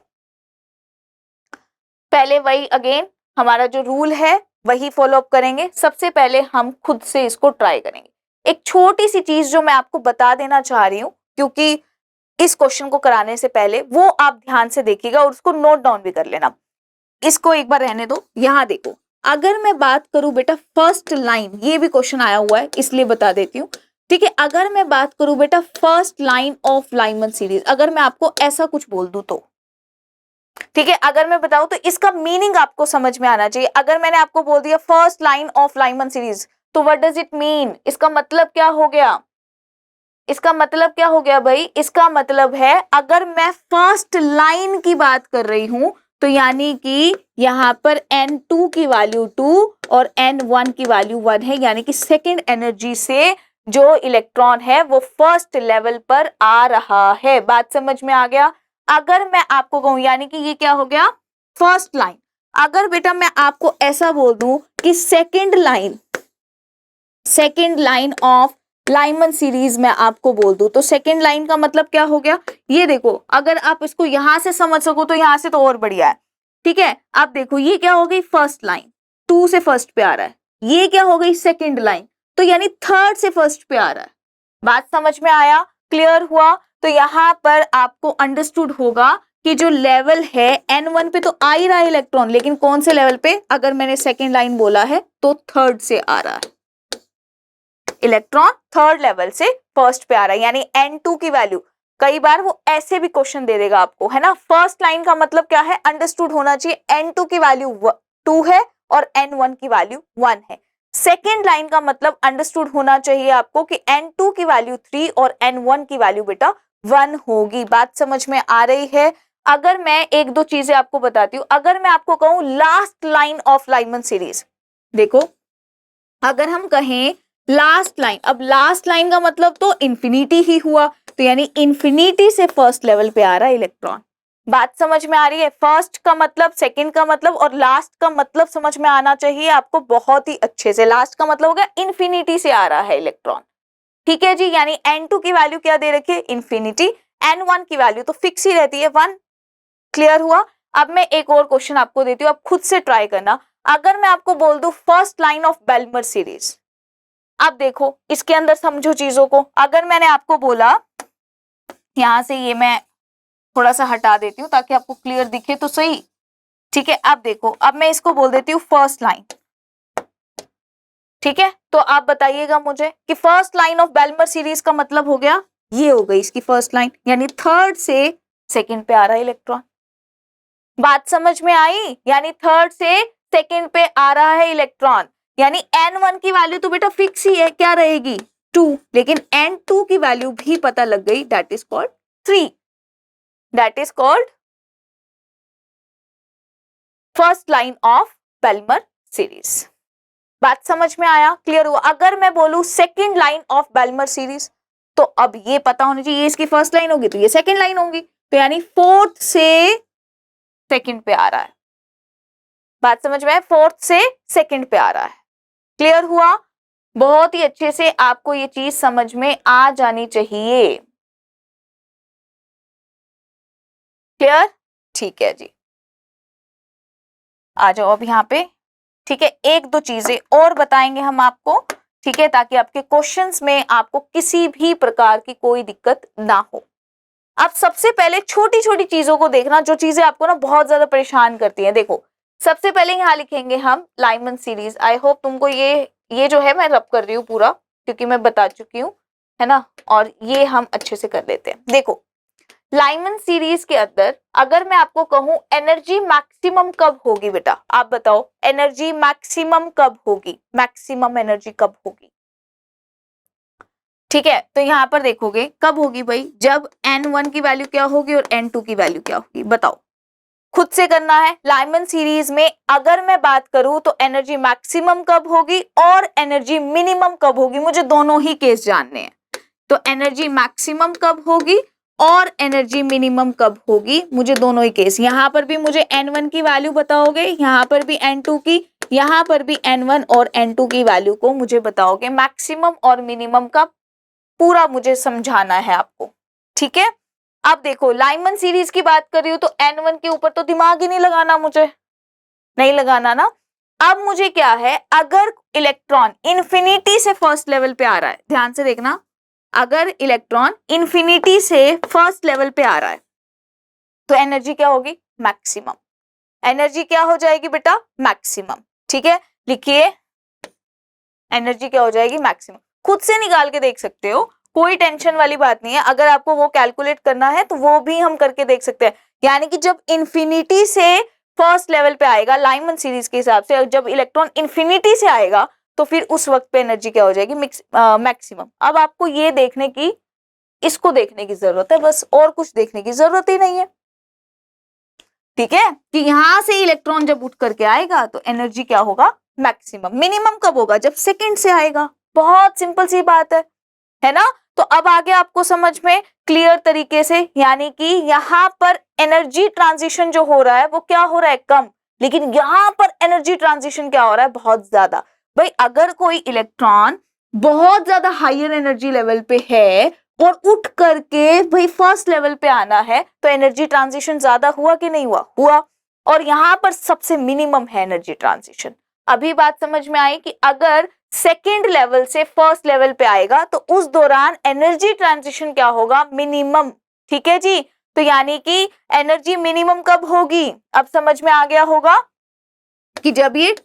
पहले वही अगेन हमारा जो रूल है वही फॉलो अप करेंगे। सबसे पहले हम खुद से इसको ट्राई करेंगे। एक छोटी सी चीज जो मैं आपको बता देना चाह रही हूं, क्योंकि इस क्वेश्चन को कराने से पहले वो आप ध्यान से देखिएगा और उसको नोट डाउन भी कर लेना। इसको एक बार रहने दो। यहां देखो, अगर मैं बात करूं बेटा फर्स्ट लाइन, ये भी क्वेश्चन आया हुआ है इसलिए बता देती हूँ। ठीक है, अगर मैं बात करूं बेटा first line of Lyman series, अगर मैं आपको ऐसा कुछ बोल दूं तो, ठीक है, अगर मैं बताऊं तो इसका मीनिंग आपको समझ में आना चाहिए। अगर मैंने आपको बोल दिया first line of Lyman series, तो व्हाट डज इट मीन? इसका मतलब क्या हो गया? इसका मतलब क्या हो गया भाई? इसका मतलब है अगर मैं फर्स्ट लाइन की बात कर रही हूं तो यानी कि यहां पर N2 की वैल्यू 2 और N1 की वैल्यू 1 है, यानी कि सेकेंड एनर्जी से जो इलेक्ट्रॉन है वो फर्स्ट लेवल पर आ रहा है। बात समझ में आ गया? अगर मैं आपको कहूं, यानी कि ये क्या हो गया? First line. अगर बेटा मैं आपको ऐसा बोल दूं कि second line of Lyman series में आपको बोल दूं, तो सेकेंड लाइन का मतलब क्या हो गया? ये देखो, अगर आप इसको यहां से समझ सको तो यहां से तो और बढ़िया है। ठीक है, आप देखो ये क्या हो गई? फर्स्ट लाइन, 2 से फर्स्ट पे आ रहा है। ये क्या हो गई? सेकेंड लाइन, तो यानी थर्ड से फर्स्ट पे आ रहा है। बात समझ में आया? क्लियर हुआ? तो यहां पर आपको अंडरस्टूड होगा कि जो लेवल है N1 पे तो आ ही रहा है इलेक्ट्रॉन, लेकिन कौन से लेवल पे? अगर मैंने सेकेंड लाइन बोला है तो थर्ड से आ रहा है इलेक्ट्रॉन, थर्ड लेवल से फर्स्ट पे आ रहा है, यानी N2 की वैल्यू। कई बार वो ऐसे भी क्वेश्चन दे देगा आपको, है ना? फर्स्ट लाइन का मतलब क्या है? अंडरस्टूड होना चाहिए N2 की वैल्यू 2 है और N1 की वैल्यू 1 है। सेकेंड लाइन का मतलब अंडरस्टूड होना चाहिए आपको कि N2 की वैल्यू 3 और N1 की वैल्यू बेटा 1 होगी। बात समझ में आ रही है? अगर मैं एक दो चीजें आपको बताती हूँ, अगर मैं आपको कहूं last line of Lyman series, देखो अगर हम कहें लास्ट लाइन, अब लास्ट लाइन का मतलब तो इंफिनिटी ही हुआ, तो यानी इंफिनिटी से फर्स्ट लेवल पे आ रहा है इलेक्ट्रॉन। बात समझ में आ रही है? फर्स्ट का मतलब, सेकंड का मतलब और लास्ट का मतलब समझ में आना चाहिए आपको बहुत ही अच्छे से। लास्ट का मतलब हो गया इंफिनिटी से आ रहा है इलेक्ट्रॉन। ठीक है जी, यानी N2 की वैल्यू क्या दे रखी है? इंफिनिटी। N1 की वैल्यू तो फिक्स ही रहती है 1। क्लियर हुआ? अब मैं एक और क्वेश्चन आपको देती हूँ, आप खुद से ट्राई करना। अगर मैं आपको बोल दूं first line of Balmer series, अब देखो इसके अंदर समझो चीजों को। अगर मैंने आपको बोला, यहां से ये मैं थोड़ा सा हटा देती हूँ ताकि आपको क्लियर दिखे तो सही। ठीक है, अब देखो, अब मैं इसको बोल देती हूँ फर्स्ट लाइन। ठीक है, तो आप बताइएगा मुझे कि first line of Balmer series का मतलब हो गया, ये हो गई इसकी फर्स्ट लाइन, यानी थर्ड से सेकंड पे आ रहा है इलेक्ट्रॉन। बात समझ में आई? यानी थर्ड से सेकंड पे आ रहा है इलेक्ट्रॉन, यानी N1 की वैल्यू तो बेटा फिक्स ही है, क्या रहेगी? 2, लेकिन N2 की वैल्यू भी पता लग गई, that is called 3, that is called first line of Balmer series. बात समझ में आया? क्लियर हुआ? अगर मैं बोलूं second line of Balmer series, तो अब ये पता होना चाहिए, ये इसकी फर्स्ट लाइन होगी तो ये सेकंड लाइन होगी, तो यानी फोर्थ से सेकंड पे आ रहा है। बात समझ में आया? फोर्थ से सेकंड पे आ रहा है। क्लियर हुआ? बहुत ही अच्छे से आपको ये चीज समझ में आ जानी चाहिए। क्लियर? ठीक है जी, आ जाओ अब यहाँ पे। ठीक है, एक दो चीजें और बताएंगे हम आपको, ठीक है, ताकि आपके क्वेश्चंस में आपको किसी भी प्रकार की कोई दिक्कत ना हो। अब सबसे पहले छोटी छोटी चीजों को देखना, जो चीजें आपको ना बहुत ज्यादा परेशान करती हैं। देखो सबसे पहले यहाँ लिखेंगे हम लाइमन सीरीज। आई होप तुमको ये जो है मैं रब कर रही हूँ पूरा, क्योंकि मैं बता चुकी हूँ, है ना, और ये हम अच्छे से कर लेते हैं। देखो लाइमन सीरीज के अंदर अगर मैं आपको कहूं एनर्जी मैक्सिमम कब होगी बेटा, आप बताओ एनर्जी मैक्सिमम कब होगी? मैक्सिमम एनर्जी कब होगी? ठीक है, तो यहाँ पर देखोगे कब होगी भाई, जब N1 की वैल्यू क्या होगी और N2 की वैल्यू क्या होगी, बताओ, खुद से करना है। लाइमन सीरीज में अगर मैं बात करूं तो एनर्जी मैक्सिमम कब होगी और एनर्जी मिनिमम कब होगी, मुझे दोनों ही केस जानने हैं। तो एनर्जी मैक्सिमम कब होगी और एनर्जी मिनिमम कब होगी, मुझे दोनों ही केस। यहां पर भी मुझे N1 की वैल्यू बताओगे, यहां पर भी N2 की, यहां पर भी N1 और N2 की वैल्यू को मुझे बताओगे। मैक्सिमम और मिनिमम का पूरा मुझे समझाना है आपको, ठीक है। अब देखो लाइमन सीरीज की बात कर रही हूं तो N1 के ऊपर तो दिमाग ही नहीं लगाना, मुझे नहीं लगाना ना। अब मुझे क्या है, अगर इलेक्ट्रॉन इंफिनिटी से फर्स्ट लेवल पे आ रहा है, ध्यान से देखना, अगर इलेक्ट्रॉन इंफिनिटी से फर्स्ट लेवल पे आ रहा है तो एनर्जी क्या होगी, मैक्सिमम। एनर्जी क्या हो जाएगी बेटा, मैक्सिमम, ठीक है। लिखिए एनर्जी क्या हो जाएगी, मैक्सिमम। खुद से निकाल के देख सकते हो, कोई टेंशन वाली बात नहीं है। अगर आपको वो कैलकुलेट करना है तो वो भी हम करके देख सकते हैं। यानी कि जब इंफिनिटी से फर्स्ट लेवल पे आएगा लाइमन सीरीज के हिसाब से, जब इलेक्ट्रॉन इंफिनिटी से आएगा तो फिर उस वक्त पे एनर्जी क्या हो जाएगी, मैक्सिमम। अब आपको ये देखने की, इसको देखने की जरूरत है बस, और कुछ देखने की जरूरत ही नहीं है, ठीक है, कि यहां से इलेक्ट्रॉन जब उठ करके आएगा तो एनर्जी क्या होगा, मैक्सिमम। मिनिमम कब होगा, जब सेकंड से आएगा। बहुत सिंपल सी बात है ना। तो अब आगे आपको समझ में क्लियर तरीके से, यानी कि यहां पर एनर्जी ट्रांजिशन जो हो रहा है वो क्या हो रहा है, कम, लेकिन यहां पर एनर्जी ट्रांजिशन क्या हो रहा है, बहुत ज्यादा। भाई अगर कोई इलेक्ट्रॉन बहुत ज्यादा हायर एनर्जी लेवल पे है और उठ करके भाई फर्स्ट लेवल पे आना है तो एनर्जी ट्रांजिशन ज्यादा हुआ कि नहीं हुआ, हुआ। और यहां पर सबसे मिनिमम है एनर्जी ट्रांजिशन। अभी बात समझ में आई कि अगर सेकेंड लेवल से फर्स्ट लेवल पे आएगा तो उस दौरान एनर्जी ट्रांजिशन क्या होगा, मिनिमम, ठीक है जी। तो यानी कि एनर्जी मिनिमम कब होगी, अब समझ में आ गया होगा कि जब ये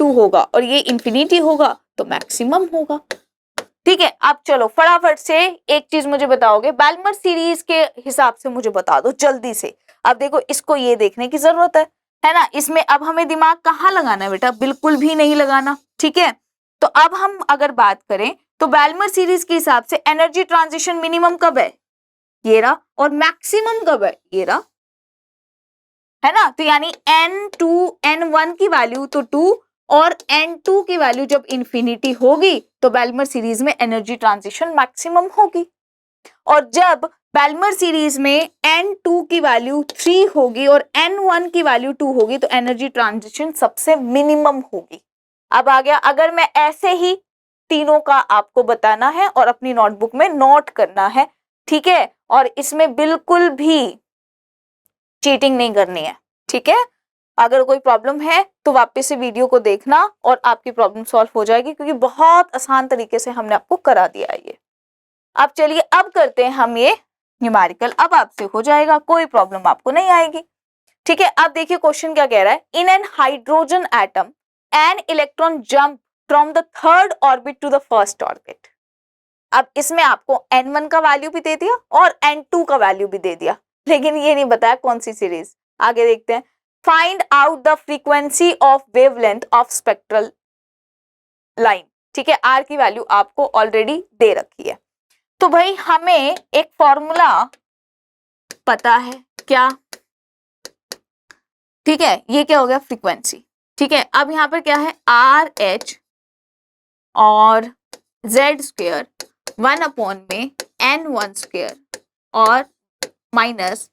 2 होगा और ये इंफिनिटी होगा तो मैक्सिमम होगा, ठीक है। अब चलो फटाफट से एक चीज मुझे बताओगे, बाल्मर सीरीज के हिसाब से मुझे बता दो जल्दी से। अब देखो इसको ये देखने की जरूरत है ना। इसमें अब हमें दिमाग कहाँ लगाना है बेटा, बिल्कुल भी नहीं लगाना, ठीक है। तो अब हम अगर बात करें तो बाल्मर सीरीज के हिसाब से एनर्जी ट्रांजिशन मिनिमम कब है, ये रहा, और मैक्सिमम कब है, ये रहा, है ना। तो यानी N2 N1 की वैल्यू तो 2 और N2 की वैल्यू जब इंफिनिटी होगी तो बाल्मर सीरीज में एनर्जी ट्रांजिशन मैक्सिमम होगी। और जब बाल्मर सीरीज में N2 की वैल्यू 3 होगी और N1 की वैल्यू 2 होगी तो एनर्जी ट्रांजिशन सबसे मिनिमम होगी। अब आ गया, अगर मैं ऐसे ही तीनों का आपको बताना है और अपनी नोटबुक में नोट करना है, ठीक है, और इसमें बिल्कुल भी चीटिंग नहीं करनी है, ठीक है। अगर कोई प्रॉब्लम है तो वापस से वीडियो को देखना और आपकी प्रॉब्लम सॉल्व हो जाएगी, क्योंकि बहुत आसान तरीके से हमने आपको करा दिया है ये। अब चलिए अब करते हैं हम ये न्यूमेरिकल, अब आपसे हो जाएगा, कोई प्रॉब्लम आपको नहीं आएगी, ठीक है। अब देखिए क्वेश्चन क्या कह रहा है, in an hydrogen atom an electron jump from the third orbit to the first orbit. अब इसमें आपको N1 का वैल्यू भी दे दिया और N2 का वैल्यू भी दे दिया, लेकिन ये नहीं बताया कौन सी सीरीज। आगे देखते हैं, find out the frequency of wavelength of spectral line, ठीक है। R की वैल्यू आपको ऑलरेडी दे रखी है। तो भाई हमें एक फॉर्मूला पता है क्या, ठीक है, ये क्या हो गया, फ्रीक्वेंसी, ठीक है। अब यहाँ पर क्या है, RH और Z स्क्वायर 1 में N1 स्क्वायर और माइनस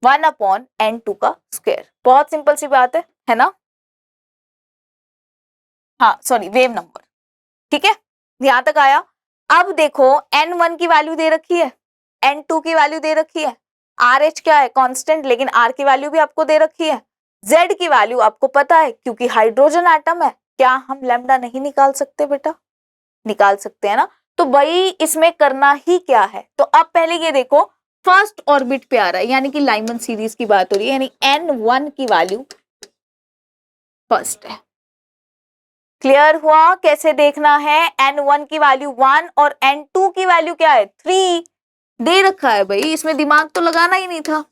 1 N2 का स्क्वायर। बहुत सिंपल सी बात है ना। हाँ सॉरी, वेव नंबर, ठीक है, यहां तक आया। अब देखो N1 की वैल्यू दे रखी है, N2 की वैल्यू दे रखी है, RH क्या है, कांस्टेंट, लेकिन R की वैल्यू भी आपको दे रखी है, Z की वैल्यू आपको पता है क्योंकि हाइड्रोजन एटम है। क्या हम लैम्डा नहीं निकाल सकते बेटा, निकाल सकते हैं ना। तो भाई इसमें करना ही क्या है, तो अब पहले ये देखो फर्स्ट ऑर्बिट पे आ रहा है, यानी कि लाइमन सीरीज की बात हो रही है, यानी N1 की वैल्यू फर्स्ट है। क्लियर हुआ कैसे देखना है, N1 की वैल्यू 1 और N2 की वैल्यू क्या है, 3 दे रखा है। भाई इसमें दिमाग तो लगाना ही नहीं था,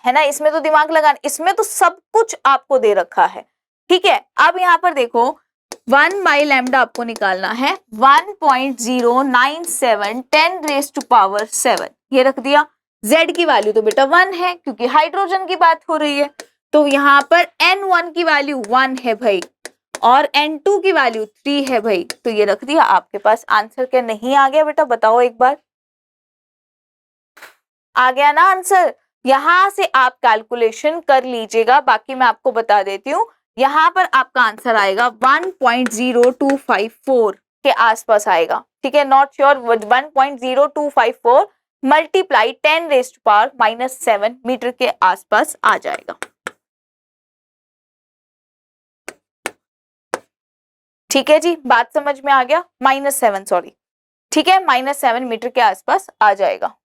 है ना, इसमें तो दिमाग लगाना, इसमें तो सब कुछ आपको दे रखा है, ठीक है। अब यहाँ पर देखो 1 बाई लैम्डा आपको निकालना है 1.097 10⁻⁷ ये रख दिया। Z की वैल्यू तो बेटा 1 है क्योंकि हाइड्रोजन की बात हो रही है, तो यहाँ पर N1 की वैल्यू 1 है भाई और N2 की वैल्यू 3 है भाई, तो ये रख दिया। आपके पास आंसर क्या नहीं आ गया बेटा, बताओ एक बार। आ गया ना आंसर? यहां से आप कैलकुलेशन कर लीजिएगा, बाकी मैं आपको बता देती हूँ। यहाँ पर आपका आंसर आएगा 1.0254 के आसपास आएगा, ठीक है, नॉट श्योर। 1.0254 मल्टीप्लाई 10⁻⁻7 मीटर के आसपास आ जाएगा। ठीक है जी, बात समझ में आ गया? -7 सॉरी, ठीक है, -7 मीटर के आसपास आ जाएगा।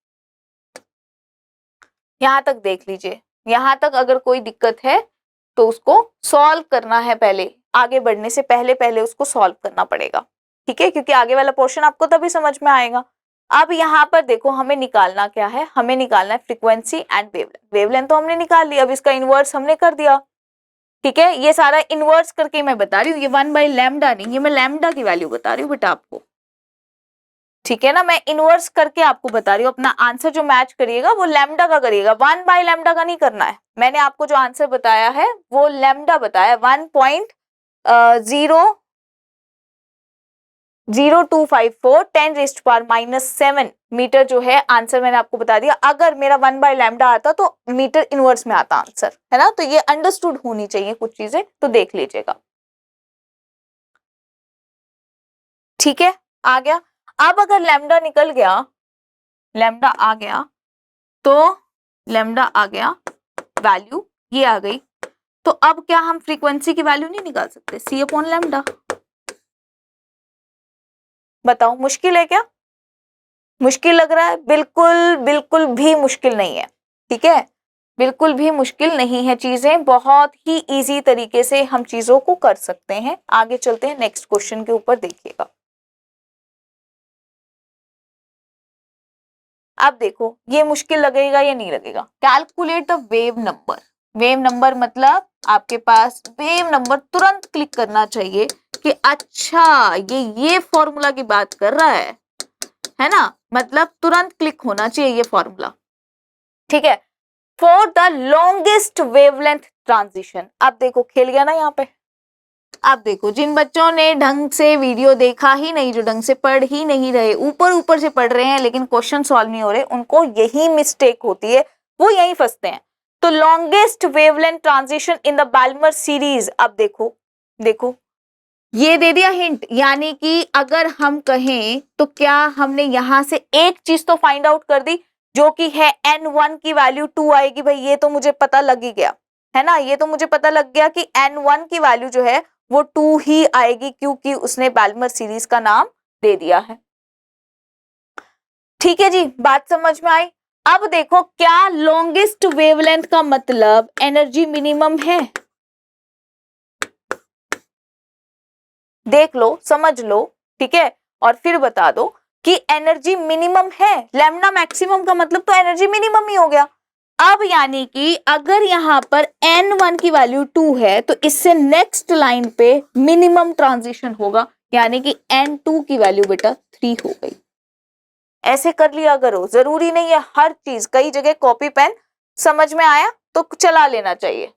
यहां तक देख लीजिए। यहां तक अगर कोई दिक्कत है तो उसको सॉल्व करना है, पहले आगे बढ़ने से पहले उसको सॉल्व करना पड़ेगा, ठीक है, क्योंकि आगे वाला पोर्शन आपको तभी समझ में आएगा। अब यहाँ पर देखो हमें निकालना क्या है, हमें निकालना है फ्रीक्वेंसी एंड वेवलेंथ। वेवलेंथ तो हमने निकाल ली, अब इसका इनवर्स हमने कर दिया, ठीक है। ये सारा इनवर्स करके मैं बता रही हूँ, ये 1 बाई लैम्डा नहीं, ये मैं लैम्डा की वैल्यू बता रही हूँ बेटा आपको, ठीक है ना। मैं इनवर्स करके आपको बता रही हूँ, अपना आंसर जो मैच करिएगा वो लैम्डा का करिएगा, 1 बाई लैम्डा का नहीं करना है। मैंने आपको जो आंसर बताया है वो लैम्डा बताया, 1.0254 10⁻⁻7 मीटर जो है आंसर मैंने आपको बता दिया। अगर मेरा 1 बाई लैम्डा आता तो मीटर इनवर्स में आता आंसर, है ना। तो ये अंडरस्टूड होनी चाहिए कुछ चीजें, तो देख लीजिएगा, ठीक है। आ गया। अब अगर लैम्डा निकल गया, लैम्डा आ गया, तो लैम्डा आ गया, वैल्यू ये आ गई, तो अब क्या हम फ्रीक्वेंसी की वैल्यू नहीं निकाल सकते? C upon lambda. बताओ मुश्किल है क्या? मुश्किल लग रहा है? बिल्कुल बिल्कुल भी मुश्किल नहीं है, ठीक है, बिल्कुल भी मुश्किल नहीं है। चीजें बहुत ही इजी तरीके से हम चीजों को कर सकते हैं। आगे चलते हैं नेक्स्ट क्वेश्चन के ऊपर, देखिएगा। अब देखो ये मुश्किल लगेगा या नहीं लगेगा। Calculate the wave number. Wave number मतलब आपके पास वेव नंबर तुरंत क्लिक करना चाहिए कि अच्छा ये फॉर्मूला की बात कर रहा है ना, मतलब तुरंत क्लिक होना चाहिए ये फॉर्मूला, ठीक है। For the longest wavelength transition. अब देखो खेल गया ना यहाँ पे। अब देखो जिन बच्चों ने ढंग से वीडियो देखा ही नहीं, जो ढंग से पढ़ ही नहीं रहे, ऊपर ऊपर से पढ़ रहे हैं लेकिन क्वेश्चन सॉल्व नहीं हो रहे, उनको यही मिस्टेक होती है, वो यही फंसते हैं। तो longest wavelength transition in the Balmer series. अब देखो देखो ये दे दिया हिंट, यानी कि अगर हम कहें तो क्या हमने यहां से एक चीज तो फाइंड आउट कर दी, जो कि है N1 की वैल्यू 2 आएगी भाई, ये तो मुझे पता लग ही गया, है ना। ये तो मुझे पता लग गया कि N1 की वैल्यू जो है वो 2 ही आएगी, क्योंकि उसने बाल्मर सीरीज का नाम दे दिया है, ठीक है जी, बात समझ में आई। अब देखो क्या लॉन्गेस्ट वेवलेंथ का मतलब एनर्जी मिनिमम है? देख लो, समझ लो, ठीक है, और फिर बता दो कि एनर्जी मिनिमम है। लैम्डा मैक्सिमम का मतलब तो एनर्जी मिनिमम ही हो गया। अब यानी कि अगर यहाँ पर N1 की वैल्यू 2 है तो इससे नेक्स्ट लाइन पे मिनिमम ट्रांजिशन होगा, यानी कि N2 की वैल्यू बेटा 3 हो गई। ऐसे कर लिया करो, जरूरी नहीं है हर चीज, कई जगह कॉपी पेन समझ में आया तो चला लेना चाहिए,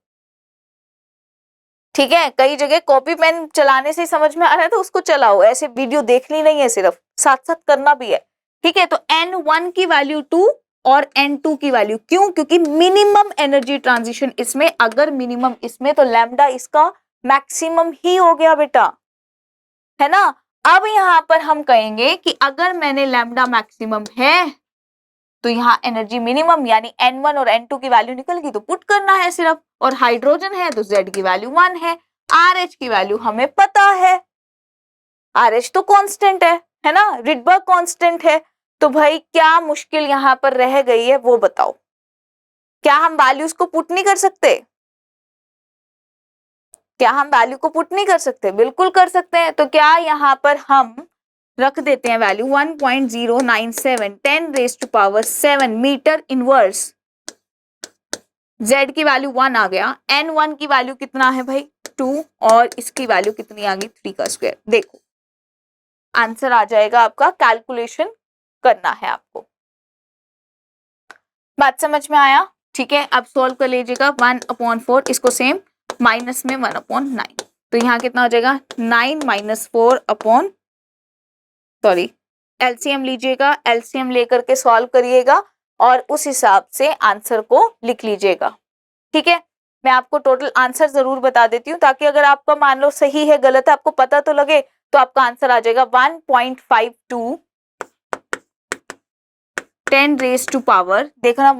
ठीक है। कई जगह कॉपी पेन चलाने से समझ में आ रहा है तो उसको चलाओ, ऐसे वीडियो देखनी नहीं है, सिर्फ साथ साथ करना भी है, ठीक है। तो N1 की वैल्यू 2 और N2 की वैल्यू, क्यों? क्योंकि मिनिमम एनर्जी ट्रांजिशन इसमें, अगर मिनिमम इसमें तो लैम्डा इसका मैक्सिमम ही हो गया बेटा, है ना। अब यहां पर हम कहेंगे कि अगर मैंने लैम्डा मैक्सिमम है तो यहाँ एनर्जी मिनिमम यानी N1 और N2 की वैल्यू निकल गई, तो पुट करना है सिर्फ, और हाइड्रोजन है तो Z की वैल्यू 1 है, RH की वैल्यू हमें पता है, RH तो कांस्टेंट है ना, रिडबर्ग कांस्टेंट है। तो भाई क्या मुश्किल यहाँ पर रह गई है वो बताओ। क्या हम वैल्यूज को पुट नहीं कर सकते? क्या हम वैल्यू को पुट नहीं कर सकते? बिल्कुल कर सकते हैं। तो क्या यहाँ पर हम रख देते हैं वैल्यू 1.097 10⁻⁷ मीटर इनवर्स। Z की वैल्यू 1 आ गया, N1 की वैल्यू कितना है भाई 2 और इसकी वैल्यू कितनी आ गई 3 का स्क्वायर। देखो आंसर आ जाएगा आपका, कैलकुलेशन करना है आपको। बात समझ में आया? ठीक है, अब सॉल्व कर लीजिएगा। 1/4 इसको सेम माइनस में 1/9, तो यहाँ कितना हो जाएगा 9 - 4 सॉरी एलसीएम लीजिएगा, एलसीएम लेकर के सॉल्व करिएगा और उस हिसाब से आंसर को लिख लीजिएगा। ठीक है, मैं आपको टोटल आंसर जरूर बता देती हूँ ताकि अगर आपका मान लो सही है गलत है आपको पता तो लगे। तो आपका आंसर आ जाएगा 1.52 10⁻⁴, देखना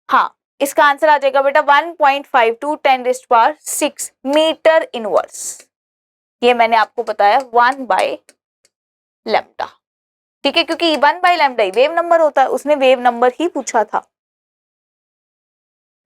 हाँ इसका आंसर आ जाएगा बेटा 1.52 10⁻⁶ मीटर इनवर्स। ये मैंने आपको बताया 1/λ। ठीक है, क्योंकि 1/λ ही वेव नंबर होता है, उसने वेव नंबर ही पूछा था।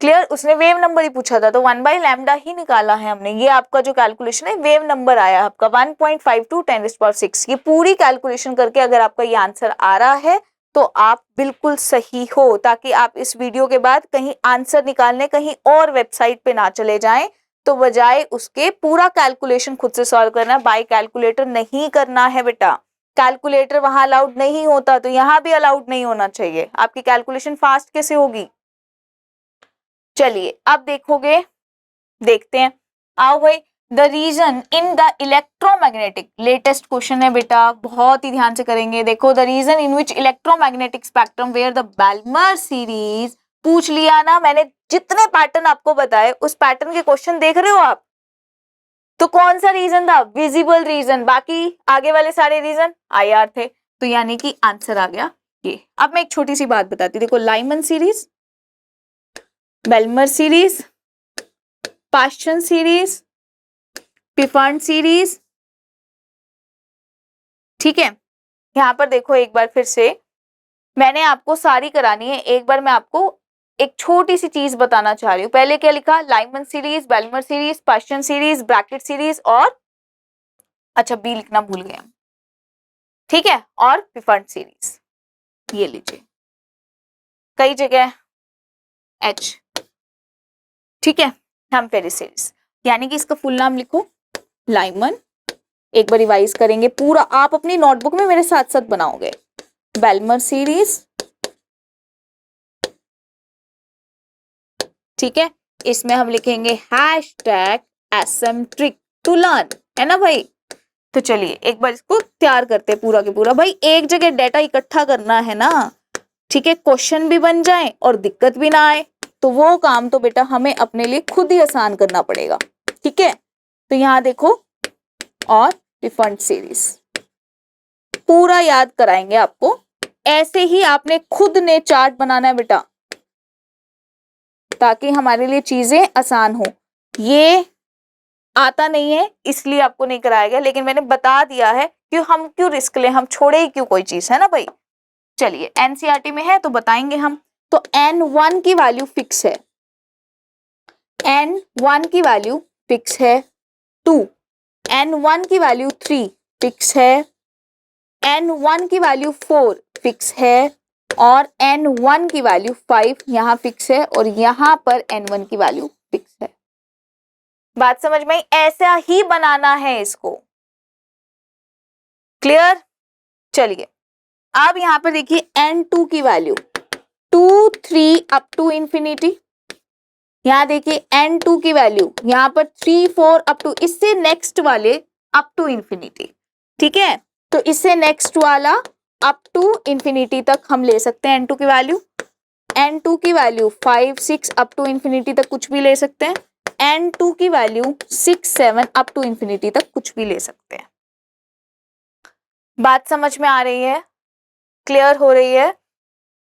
क्लियर, उसने वेव नंबर ही पूछा था तो 1/λ ही निकाला है हमने। ये आपका जो कैलकुलेशन है वेव नंबर आया आपका 1.52 10⁻⁶। ये पूरी कैलकुलेशन करके अगर आपका ये आंसर आ रहा है तो आप बिल्कुल सही हो, ताकि आप इस वीडियो के बाद कहीं आंसर निकालने कहीं और वेबसाइट पे ना चले जाएं। तो बजाय उसके पूरा कैलकुलेशन खुद से सॉल्व करना, बाय कैलकुलेटर नहीं करना है बेटा। कैलकुलेटर वहां अलाउड नहीं होता तो यहाँ भी अलाउड नहीं होना चाहिए। आपकी कैलकुलेशन फास्ट कैसे होगी? चलिए अब देखोगे, देखते हैं। आओ भाई, the region in the electromagnetic, latest question है बेटा, बहुत ही ध्यान से करेंगे। देखो, the region in which electromagnetic spectrum where the Balmer series, पूछ लिया ना मैंने, जितने पैटर्न आपको बताए उस पैटर्न के क्वेश्चन देख रहे हो आप। तो कौन सा रीजन था? विजिबल रीजन, बाकी आगे वाले सारे रीजन IR थे। तो यानी कि आंसर आ गया ये। अब मैं एक छोटी सी बात बताती हूँ, देखो Lyman series, Balmer series, Paschen series, पिफर्न सीरीज। ठीक है, यहां पर देखो एक बार फिर से मैंने आपको सारी करानी है। एक बार मैं आपको एक छोटी सी चीज बताना चाह रही हूँ। पहले क्या लिखा? Lyman series, Balmer series, Paschen series, Brackett series और अच्छा बी लिखना भूल गया, ठीक है, और पिफर्न सीरीज। ये लीजिए, कई जगह H, ठीक है, हेम्पेरी सीरीज। यानी कि इसका फुल नाम लिखो लाइमन, एक बार रिवाइज करेंगे पूरा, आप अपनी नोटबुक में मेरे साथ साथ बनाओगे। बेल्मर सीरीज, ठीक है, इसमें हम लिखेंगे #SM-TRICK टू लर्न, है ना भाई। तो चलिए एक बार इसको तैयार करते हैं पूरा के पूरा। भाई एक जगह डेटा इकट्ठा करना है ना, ठीक है, क्वेश्चन भी बन जाए और दिक्कत भी ना आए, तो वो काम तो बेटा हमें अपने लिए खुद ही आसान करना पड़ेगा। ठीक है, तो यहाँ देखो, और डिफरेंट सीरीज पूरा याद कराएंगे आपको। ऐसे ही आपने खुद ने चार्ट बनाना है बेटा, ताकि हमारे लिए चीजें आसान हो। ये आता नहीं है इसलिए आपको नहीं कराया गया, लेकिन मैंने बता दिया है कि हम क्यों रिस्क लें, हम छोड़े ही क्यों कोई चीज, है ना भाई। चलिए एनसीईआरटी में है तो बताएंगे हम। तो N1 की वैल्यू फिक्स है, N1 की वैल्यू फिक्स है 2, N1 की वैल्यू 3 फिक्स है, N1 की वैल्यू 4 फिक्स है, और N1 की वैल्यू 5 यहाँ फिक्स है, और यहाँ पर N1 की वैल्यू फिक्स है। बात समझ में आई? ऐसा ही बनाना है इसको। क्लियर? चलिए अब यहाँ पर देखिए N2 की वैल्यू 2 3 अप टू इंफिनिटी, यहाँ देखिए N2 की वैल्यू यहाँ पर 3 4 अप टू, इससे नेक्स्ट वाले अप टू इंफिनिटी, ठीक है, तो इससे नेक्स्ट वाला अप टू इंफिनिटी तक हम ले सकते हैं N2 की वैल्यू। N2 की वैल्यू 5 6 अप टू इंफिनिटी तक कुछ भी ले सकते हैं, N2 की वैल्यू 6 7 अप टू इंफिनिटी तक कुछ भी ले सकते हैं। बात समझ में आ रही है? क्लियर हो रही है?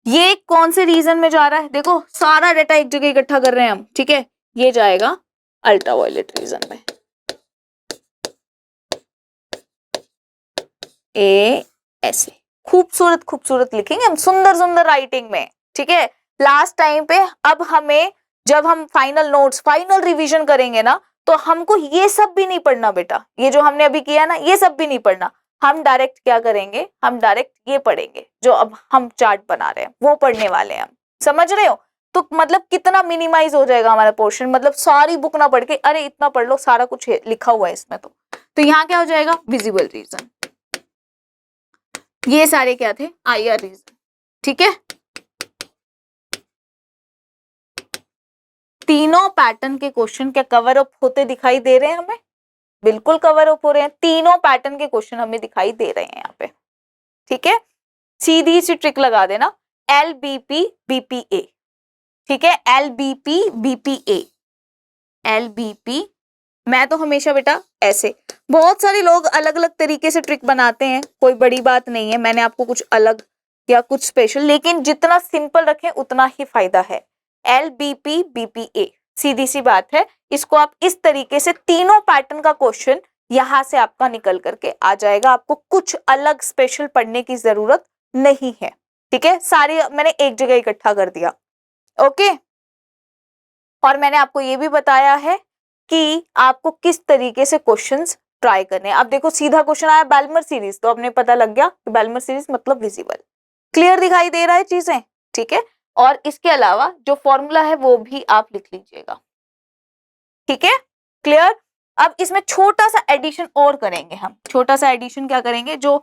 ये कौन से रीजन में जा रहा है? देखो सारा डेटा एक जगह इकट्ठा कर रहे हैं हम, ठीक है, ये जाएगा अल्ट्रावायलेट रीजन में। ऐसे खूबसूरत खूबसूरत लिखेंगे हम, सुंदर सुंदर राइटिंग में, ठीक है। लास्ट टाइम पे अब हमें जब हम फाइनल नोट्स फाइनल रिवीजन करेंगे ना, तो हमको ये सब भी नहीं पढ़ना बेटा, ये जो हमने अभी किया ना ये सब भी नहीं पढ़ना। हम डायरेक्ट क्या करेंगे, हम डायरेक्ट ये पढ़ेंगे जो अब हम चार्ट बना रहे हैं वो पढ़ने वाले हैं हम, समझ रहे हो। तो मतलब कितना मिनिमाइज हो जाएगा हमारा पोर्शन, मतलब सारी बुक ना पढ़ के अरे इतना पढ़ लो, सारा कुछ लिखा हुआ है इसमें। तो यहाँ क्या हो जाएगा, विजिबल रीजन। ये सारे क्या थे, IR रीजन। ठीक है, तीनों पैटर्न के क्वेश्चन क्या कवर अप होते दिखाई दे रहे हैं हमें? बिल्कुल कवर अप हो रहे हैं, तीनों पैटर्न के क्वेश्चन हमें दिखाई दे रहे हैं यहाँ पे। ठीक है, सीधी सी ट्रिक लगा देना, LBP BPA। ठीक है, LBP BPA, LBP। मैं तो हमेशा बेटा ऐसे, बहुत सारे लोग अलग अलग तरीके से ट्रिक बनाते हैं, कोई बड़ी बात नहीं है, मैंने आपको कुछ अलग या कुछ स्पेशल, लेकिन जितना सिंपल रखें उतना ही फायदा है। LBP BPA, सीधी सी बात है, इसको आप इस तरीके से तीनों पैटर्न का क्वेश्चन यहां से आपका निकल करके आ जाएगा, आपको कुछ अलग स्पेशल पढ़ने की जरूरत नहीं है। ठीक है, सारे मैंने एक जगह इकट्ठा कर दिया। ओके, और मैंने आपको ये भी बताया है कि आपको किस तरीके से क्वेश्चंस ट्राई करने हैं। अब देखो सीधा क्वेश्चन आया बेलमर सीरीज, तो अपने पता लग गया कि बेलमर सीरीज मतलब विजिबल। क्लियर दिखाई दे रहा है चीजें? ठीक है, और इसके अलावा जो फॉर्मूला है वो भी आप लिख लीजिएगा। ठीक है, क्लियर। अब इसमें छोटा सा एडिशन और करेंगे हम। छोटा सा एडिशन क्या करेंगे, जो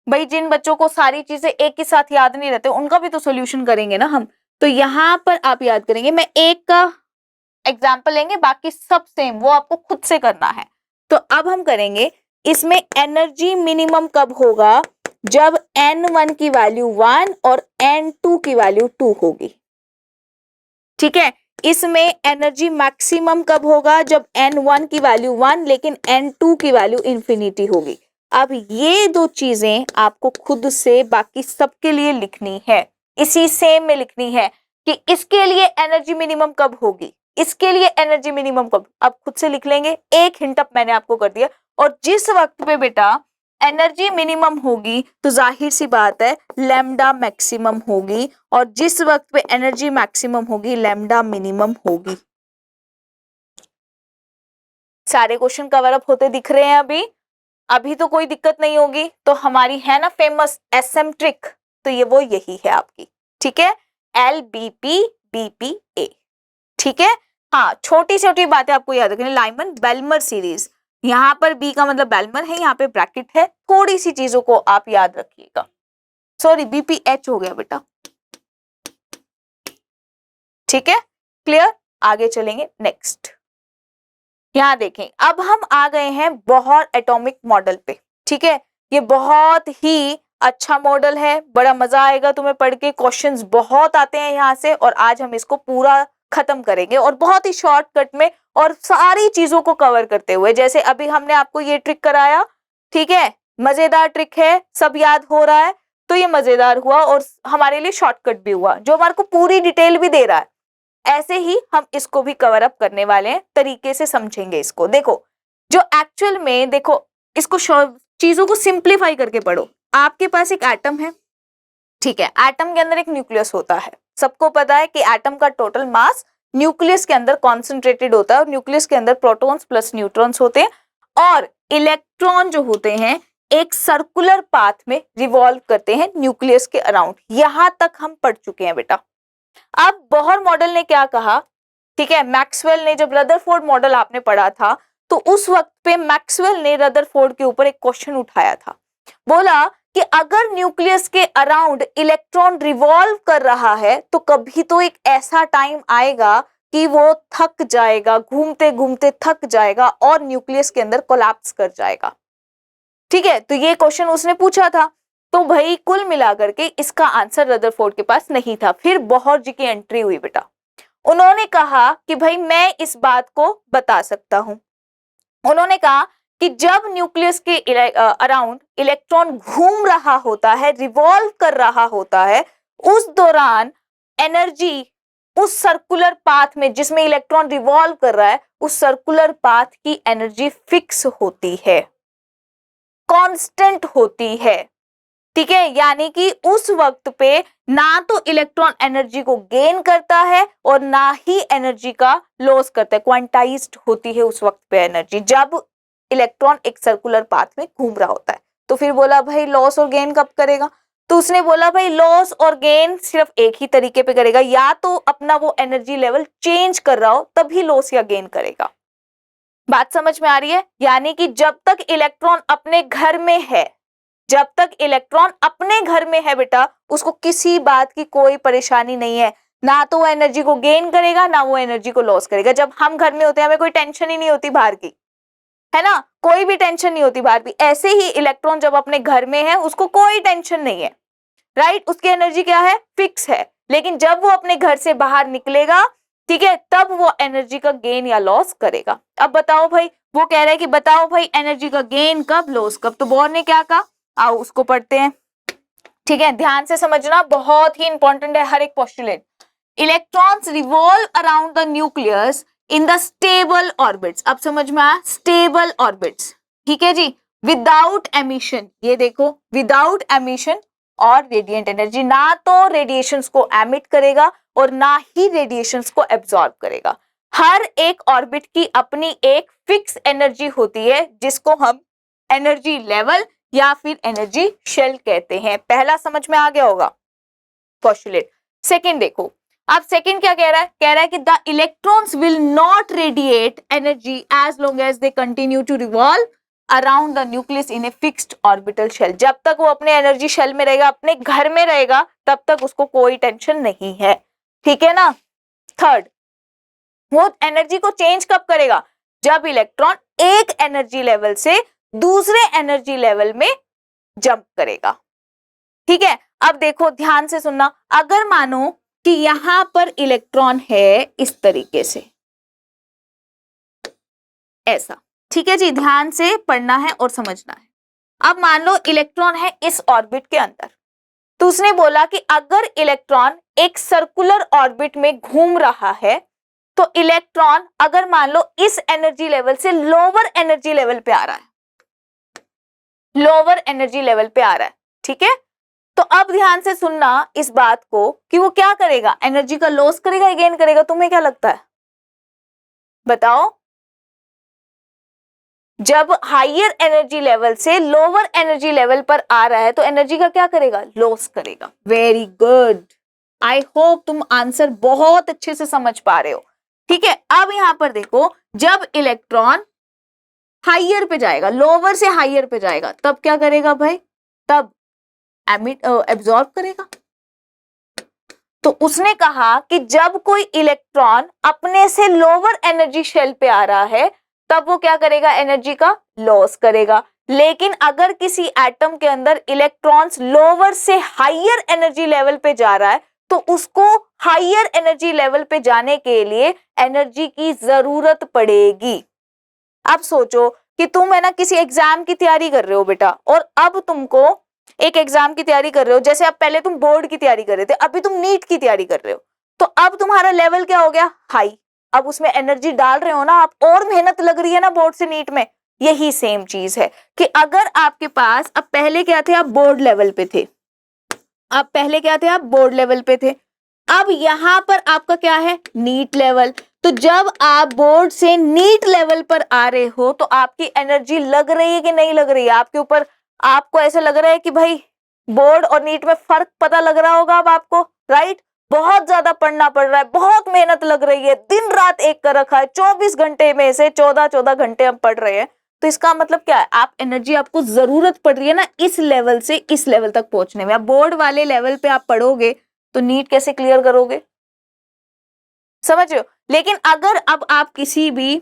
भाई जिन बच्चों को सारी चीजें एक ही साथ याद नहीं रहते उनका भी तो सोल्यूशन करेंगे ना हम, तो यहाँ पर आप याद करेंगे। मैं एक का एग्जाम्पल लेंगे, बाकी सब सेम, वो आपको खुद से करना है। तो अब हम करेंगे, इसमें एनर्जी मिनिमम कब होगा, जब N1 की वैल्यू 1 और N2 की वैल्यू 2 होगी। ठीक है, इसमें एनर्जी मैक्सिमम कब होगा, जब N1 की वैल्यू 1 लेकिन N2 की वैल्यू इंफिनिटी होगी। अब ये दो चीजें आपको खुद से बाकी सबके लिए लिखनी है, इसी सेम में लिखनी है कि इसके लिए एनर्जी मिनिमम कब होगी, इसके लिए एनर्जी मिनिमम कब, अब खुद से लिख लेंगे। एक हिंट अप मैंने आपको कर दिया। और जिस वक्त पे बेटा एनर्जी मिनिमम होगी तो जाहिर सी बात है लैम्डा मैक्सिमम होगी, और जिस वक्त पे एनर्जी मैक्सिमम होगी लैम्डा मिनिमम होगी। सारे क्वेश्चन कवर अप होते दिख रहे हैं अभी? अभी तो कोई दिक्कत नहीं होगी। तो हमारी है ना फेमस SM ट्रिक, तो ये वो यही है आपकी। ठीक है, LBP BPA। ठीक है, हाँ छोटी छोटी बातें आपको याद रखनी। लाइमन बेलमर सीरीज, यहाँ पर B का मतलब बेलमर है, यहाँ पे ब्रैकेट है, थोड़ी सी चीजों को आप याद रखिएगा। सॉरी BPH हो गया बेटा। ठीक है, क्लियर। आगे चलेंगे नेक्स्ट। यहाँ देखें, अब हम आ गए हैं बोहर एटॉमिक मॉडल पे। ठीक है, ये बहुत ही अच्छा मॉडल है, बड़ा मजा आएगा तुम्हें पढ़ के, क्वेश्चंस बहुत आते हैं यहाँ से, और आज हम इसको पूरा खत्म करेंगे और बहुत ही शॉर्टकट में और सारी चीजों को कवर करते हुए। जैसे अभी हमने आपको ये ट्रिक कराया, ठीक है, मजेदार ट्रिक है, सब याद हो रहा है, तो ये मजेदार हुआ और हमारे लिए शॉर्टकट भी हुआ, जो हमारे को पूरी डिटेल भी दे रहा है। ऐसे ही हम इसको भी कवर अप करने वाले हैं, तरीके से समझेंगे इसको। देखो जो एक्चुअल में, देखो इसको चीजों को सिंप्लीफाई करके पढ़ो। आपके पास एक एटम है, ठीक है, एटम के अंदर एक न्यूक्लियस होता है। सबको पता है कि एटम का टोटल मास न्यूक्लियस के अंदर कॉन्सेंट्रेटेड होता है, और न्यूक्लियस के अंदर प्रोटॉन्स प्लस न्यूट्रॉन्स होते हैं, और इलेक्ट्रॉन जो होते हैं एक सर्कुलर पाथ में रिवॉल्व करते हैं न्यूक्लियस के अराउंड। यहां तक हम पढ़ चुके हैं बेटा। अब बोहर मॉडल ने क्या कहा, ठीक है, मैक्सवेल ने, जब रदरफोर्ड मॉडल आपने पढ़ा था तो उस वक्त पे मैक्सवेल ने रदरफोर्ड के ऊपर एक क्वेश्चन उठाया था। बोला कि अगर न्यूक्लियस के अराउंड इलेक्ट्रॉन रिवॉल्व कर रहा है तो कभी तो एक ऐसा टाइम आएगा कि वो थक जाएगा, घूमते घूमते थक जाएगा और न्यूक्लियस के अंदर कोलैप्स कर जाएगा। ठीक है, तो ये क्वेश्चन उसने पूछा था। तो भाई कुल मिलाकर के इसका आंसर रदरफोर्ड के पास नहीं था। फिर बोहर जी की एंट्री हुई बेटा। उन्होंने कहा कि भाई मैं इस बात को बता सकता हूं। उन्होंने कहा कि जब न्यूक्लियस के अराउंड इलेक्ट्रॉन घूम रहा होता है, रिवॉल्व कर रहा होता है, उस दौरान एनर्जी उस सर्कुलर पाथ में जिसमें इलेक्ट्रॉन रिवॉल्व कर रहा है, उस सर्कुलर पाथ की एनर्जी फिक्स होती है, कांस्टेंट होती है। ठीक है, यानी कि उस वक्त पे ना तो इलेक्ट्रॉन एनर्जी को गेन करता है और ना ही एनर्जी का लॉस करता है, क्वांटाइज्ड होती है उस वक्त पे एनर्जी, जब इलेक्ट्रॉन एक सर्कुलर पाथ में घूम रहा होता है। तो फिर बोला भाई लॉस और गेन कब करेगा, तो उसने बोला भाई लॉस और गेन सिर्फ एक ही तरीके पे करेगा, या तो अपना वो एनर्जी लेवल चेंज कर रहा हो तभी लॉस या गेन करेगा। बात समझ में आ रही है? यानी कि जब तक इलेक्ट्रॉन अपने घर में है, जब तक इलेक्ट्रॉन अपने घर में है बेटा, उसको किसी बात की कोई परेशानी नहीं है, ना तो वो एनर्जी को गेन करेगा ना वो एनर्जी को लॉस करेगा। जब हम घर में होते हैं हमें कोई टेंशन ही नहीं होती बाहर की, है ना, कोई भी टेंशन नहीं होती बाहर की। ऐसे ही इलेक्ट्रॉन जब अपने घर में है उसको कोई टेंशन नहीं है, राइट, उसकी एनर्जी क्या है, फिक्स है। लेकिन जब वो अपने घर से बाहर निकलेगा, ठीक है, तब वो एनर्जी का गेन या लॉस करेगा। अब बताओ भाई, वो कह रहा है कि बताओ भाई एनर्जी का गेन कब, लॉस कब। तो बोर ने क्या कहा, आओ उसको पढ़ते हैं। ठीक है, ध्यान से समझना, बहुत ही इंपॉर्टेंट है हर एक postulate. Electrons revolve around the nucleus in the stable orbits. अब समझ में आया, स्टेबल ऑर्बिट्स, ठीक है जी, विदाउट एमिशन। ये देखो, विदाउट एमिशन और रेडिएंट एनर्जी, ना तो रेडिएशंस को एमिट करेगा और ना ही रेडिएशंस को एब्जॉर्ब करेगा। हर एक ऑर्बिट की अपनी एक फिक्स एनर्जी होती है जिसको हम एनर्जी लेवल या फिर एनर्जी शेल कहते हैं। पहला समझ में आ गया होगा पोस्टुलेट। सेकंड देखो, अब सेकंड क्या कह रहा है, कह रहा है कि the electrons will not radiate energy as long as they continue to revolve around the nucleus in a fixed orbital shell. जब तक वो अपने एनर्जी शेल में रहेगा, अपने घर में रहेगा, तब तक उसको कोई टेंशन नहीं है, ठीक है ना। थर्ड, वो एनर्जी को चेंज कब करेगा, जब इलेक्ट्रॉन एक एनर्जी लेवल से दूसरे एनर्जी लेवल में जंप करेगा, ठीक है। अब देखो ध्यान से सुनना, अगर मानो कि यहां पर इलेक्ट्रॉन है इस तरीके से, ऐसा, ठीक है जी, ध्यान से पढ़ना है और समझना है। अब मान लो इलेक्ट्रॉन है इस ऑर्बिट के अंदर, तो उसने बोला कि अगर इलेक्ट्रॉन एक सर्कुलर ऑर्बिट में घूम रहा है, तो इलेक्ट्रॉन अगर मान लो इस एनर्जी लेवल से लोअर एनर्जी लेवल पे आ रहा है, लोअर एनर्जी लेवल पे आ रहा है, ठीक है। तो अब ध्यान से सुनना इस बात को कि वो क्या करेगा, एनर्जी का लॉस करेगा या गेन करेगा, तुम्हें क्या लगता है, बताओ। जब हायर एनर्जी लेवल से लोअर एनर्जी लेवल पर आ रहा है तो एनर्जी का क्या करेगा, लॉस करेगा। वेरी गुड, आई होप तुम आंसर बहुत अच्छे से समझ पा रहे हो, ठीक है। अब यहां पर देखो, जब इलेक्ट्रॉन हायर पे जाएगा, लोअर से हायर पे जाएगा, तब क्या करेगा भाई, तब एब्जॉर्ब करेगा। तो उसने कहा कि जब कोई इलेक्ट्रॉन अपने से लोअर एनर्जी शेल पे आ रहा है, तब वो क्या करेगा, एनर्जी का लॉस करेगा। लेकिन अगर किसी एटम के अंदर इलेक्ट्रॉन्स लोअर से हायर एनर्जी लेवल पे जा रहा है, तो उसको हायर एनर्जी लेवल पे जाने के लिए एनर्जी की जरूरत पड़ेगी। अब सोचो कि तुम है ना किसी एग्जाम की तैयारी कर रहे हो बेटा, और अब तुमको एक एग्जाम की तैयारी कर रहे हो, जैसे अब पहले तुम बोर्ड की तैयारी कर रहे थे, अभी तुम नीट की तैयारी कर रहे हो, तो अब तुम्हारा लेवल क्या हो गया, हाई। अब उसमें एनर्जी डाल रहे हो ना आप, और मेहनत लग रही है ना बोर्ड से नीट में। यही सेम चीज है कि अगर आपके पास, अब पहले क्या थे, आप बोर्ड लेवल पे थे, अब पहले क्या थे, आप बोर्ड लेवल पे थे, अब यहां पर आपका क्या है, नीट लेवल। तो जब आप बोर्ड से नीट लेवल पर आ रहे हो, तो आपकी एनर्जी लग रही है कि नहीं लग रही है आपके ऊपर, आपको ऐसा लग रहा है कि भाई बोर्ड और नीट में फर्क पता लग रहा होगा अब आपको, राइट। बहुत ज्यादा पढ़ना पड़ रहा है, बहुत मेहनत लग रही है, दिन रात एक कर रखा है, 24 घंटे में से 14 घंटे हम पढ़ रहे हैं। तो इसका मतलब क्या है, आप एनर्जी, आपको जरूरत पड़ रही है ना इस लेवल से इस लेवल तक पहुंचने में। अब बोर्ड वाले लेवल पे आप पढ़ोगे तो नीट कैसे क्लियर करोगे, समझ रहे हो। लेकिन अगर अब आप किसी भी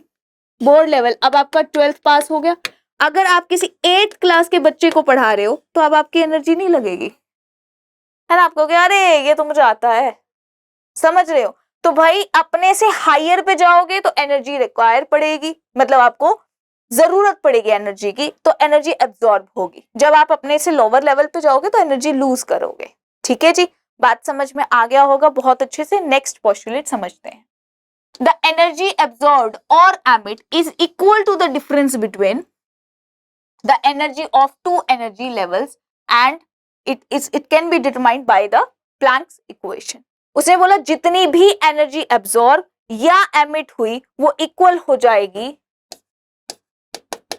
बोर्ड लेवल, अब आपका 12th पास हो गया, अगर आप किसी 8th क्लास के बच्चे को पढ़ा रहे हो, तो अब आपकी एनर्जी नहीं लगेगी, है ना। आपको क्या, अरे ये तो मुझे आता है, समझ रहे हो। तो भाई अपने से हायर पे जाओगे तो एनर्जी रिक्वायर पड़ेगी, मतलब आपको जरूरत पड़ेगी एनर्जी की, तो एनर्जी एब्जॉर्ब होगी। जब आप अपने से लोअर लेवल पे जाओगे तो एनर्जी लूज करोगे, ठीक है जी। बात समझ में आ गया होगा बहुत अच्छे से। नेक्स्ट पोस्टुलेट समझते हैं। The energy absorbed or emit is equal to the difference between the energy of two energy levels and it can be determined by the Planck's equation. उसने बोला जितनी भी एनर्जी एब्जॉर्ब या एमिट हुई वो equal हो जाएगी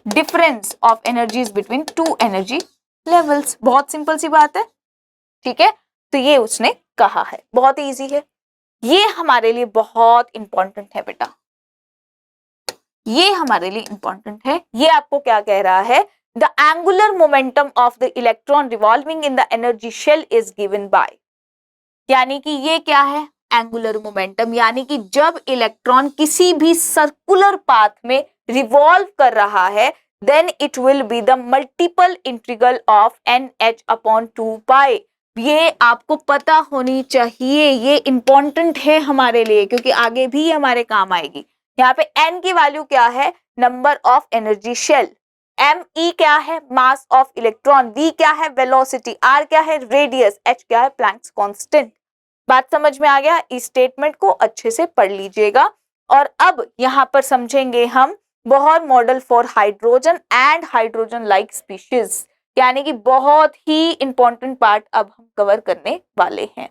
difference of energies between two energy levels. बहुत सिंपल सी बात है, ठीक है, तो ये उसने कहा है, बहुत इजी है, ये हमारे लिए बहुत इंपॉर्टेंट है बेटा, ये हमारे लिए इंपॉर्टेंट है। ये आपको क्या कह रहा है, the angular momentum of the electron revolving in the energy shell is given by, यानी कि ये क्या है, एंगुलर मोमेंटम, यानी कि जब इलेक्ट्रॉन किसी भी सर्कुलर पाथ में रिवॉल्व कर रहा है, then it will be the multiple integral of NH upon 2 pi. ये आपको पता होनी चाहिए, ये इंपॉर्टेंट है हमारे लिए, क्योंकि आगे भी हमारे काम आएगी। यहाँ पे n की वैल्यू क्या है, number of energy shell, me क्या है, मास ऑफ इलेक्ट्रॉन, v क्या है, वेलोसिटी, r क्या है, रेडियस, h क्या है, प्लैंक्स कांस्टेंट। बात समझ में आ गया, इस स्टेटमेंट को अच्छे से पढ़ लीजिएगा। और अब यहाँ पर समझेंगे हम Bohr model for hydrogen and hydrogen like species, यानी कि बहुत ही इंपॉर्टेंट पार्ट अब हम कवर करने वाले हैं।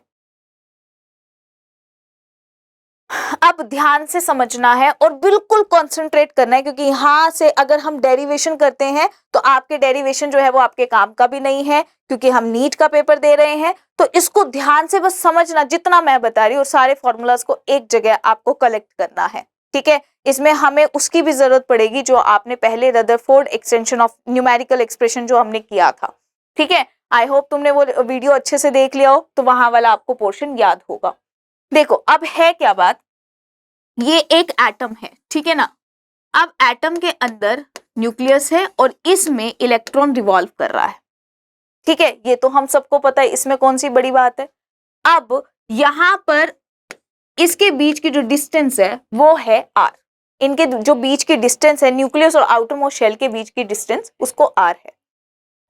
अब ध्यान से समझना है और बिल्कुल कंसंट्रेट करना है, क्योंकि यहां से अगर हम डेरिवेशन करते हैं तो आपके डेरिवेशन जो है वो आपके काम का भी नहीं है, क्योंकि हम नीट का पेपर दे रहे हैं। तो इसको ध्यान से बस समझना, जितना मैं बता रही हूँ, और सारे फॉर्मूलाज को एक जगह आपको कलेक्ट करना है, ठीक है। इसमें हमें उसकी भी जरूरत पड़ेगी जो आपने पहले Rutherford extension of numerical expression जो हमने किया था, ठीक है। आई होप तुमने वो वीडियो अच्छे से देख लिया हो, तो वहां वाला आपको पोर्शन याद होगा। देखो अब है क्या बात, ये एक एटम है, ठीक है ना। अब एटम के अंदर न्यूक्लियस है और इसमें इलेक्ट्रॉन रिवॉल्व कर रहा है, ठीक है, ये तो हम सबको पता है, इसमें कौन सी बड़ी बात है। अब यहां पर इसके बीच की जो डिस्टेंस है वो है r, इनके जो बीच की डिस्टेंस है न्यूक्लियस और आउटर मोस्ट शेल के बीच की डिस्टेंस, उसको r है।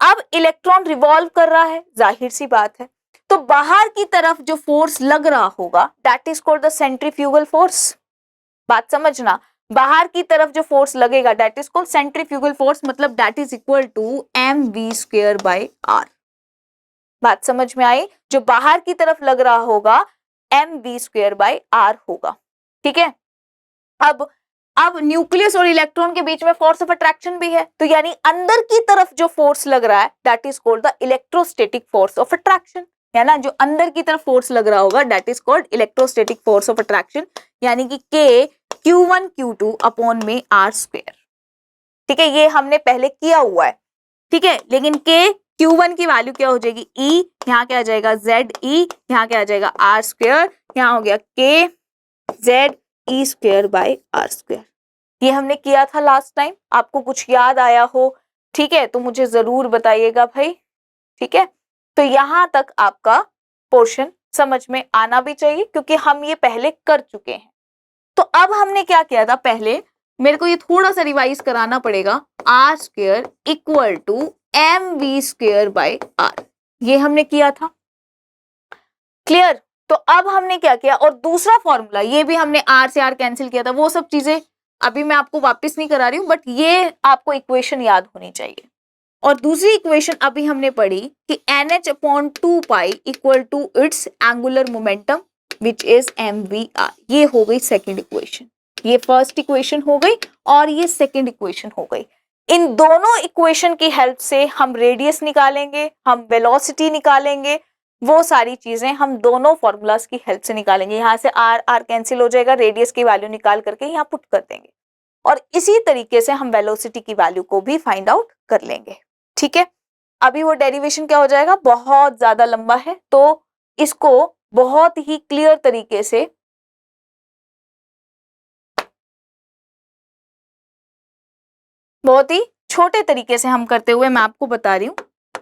अब इलेक्ट्रॉन रिवॉल्व कर रहा है, जाहिर सी बात है, तो बाहर की तरफ जो फोर्स लग रहा होगा that is called the centrifugal force. बात समझना, बाहर की तरफ जो फोर्स लगेगा that is called centrifugal force, मतलब that is equal to mv² by r। बात समझ में आई, जो बाहर की तरफ लग रहा होगा mv² बाय r होगा, ठीक है। अब न्यूक्लियस और इलेक्ट्रॉन के बीच में फोर्स ऑफ अट्रैक्शन भी है, तो यानी अंदर की तरफ जो फोर्स लग रहा है that is called the electrostatic force of attraction, है ना। जो अंदर की तरफ फोर्स लग रहा होगा that is called electrostatic force of attraction, यानी कि K Q1 Q2 अपॉन में r², ठीक है। ये हमने पहले किया हुआ है, ठीक है, लेकिन K Q1 की वैल्यू क्या हो जाएगी, E, यहाँ क्या आ जाएगा ZE, यहाँ क्या आ जाएगा r², यहाँ हो गया K ZE² बाय r²। ये हमने किया था लास्ट टाइम, आपको कुछ याद आया हो, ठीक है, तो मुझे जरूर बताइएगा भाई, ठीक है। तो यहां तक आपका पोर्शन समझ में आना भी चाहिए, क्योंकि हम ये पहले कर चुके हैं। तो अब हमने क्या किया था, पहले मेरे को ये थोड़ा सा रिवाइज कराना पड़ेगा, r² equal to mv² by r, ये हमने किया था, क्लियर। तो अब हमने क्या किया, और दूसरा फॉर्मूला, ये भी हमने r से r कैंसिल किया था, वो सब चीजें अभी मैं आपको वापस नहीं करा रही हूं, बट ये आपको इक्वेशन याद होनी चाहिए। और दूसरी इक्वेशन अभी हमने पढ़ी कि NH upon 2 pi equal to its angular momentum which is mvr, ये हो गई सेकंड इक्वेशन, ये फर्स्ट इक्वेशन हो गई और ये सेकंड इक्वेशन हो गई। इन दोनों इक्वेशन की हेल्प से हम रेडियस निकालेंगे, हम वेलोसिटी निकालेंगे, वो सारी चीजें हम दोनों फॉर्मूलाज की हेल्प से निकालेंगे। यहाँ से r कैंसिल हो जाएगा, रेडियस की वैल्यू निकाल करके यहाँ पुट कर देंगे, और इसी तरीके से हम वेलोसिटी की वैल्यू को भी फाइंड आउट कर लेंगे, ठीक है। अभी वो डेरिवेशन क्या हो जाएगा, बहुत ज्यादा लंबा है, तो इसको बहुत ही क्लियर तरीके से बहुत ही छोटे तरीके से हम करते हुए मैं आपको बता रही हूं,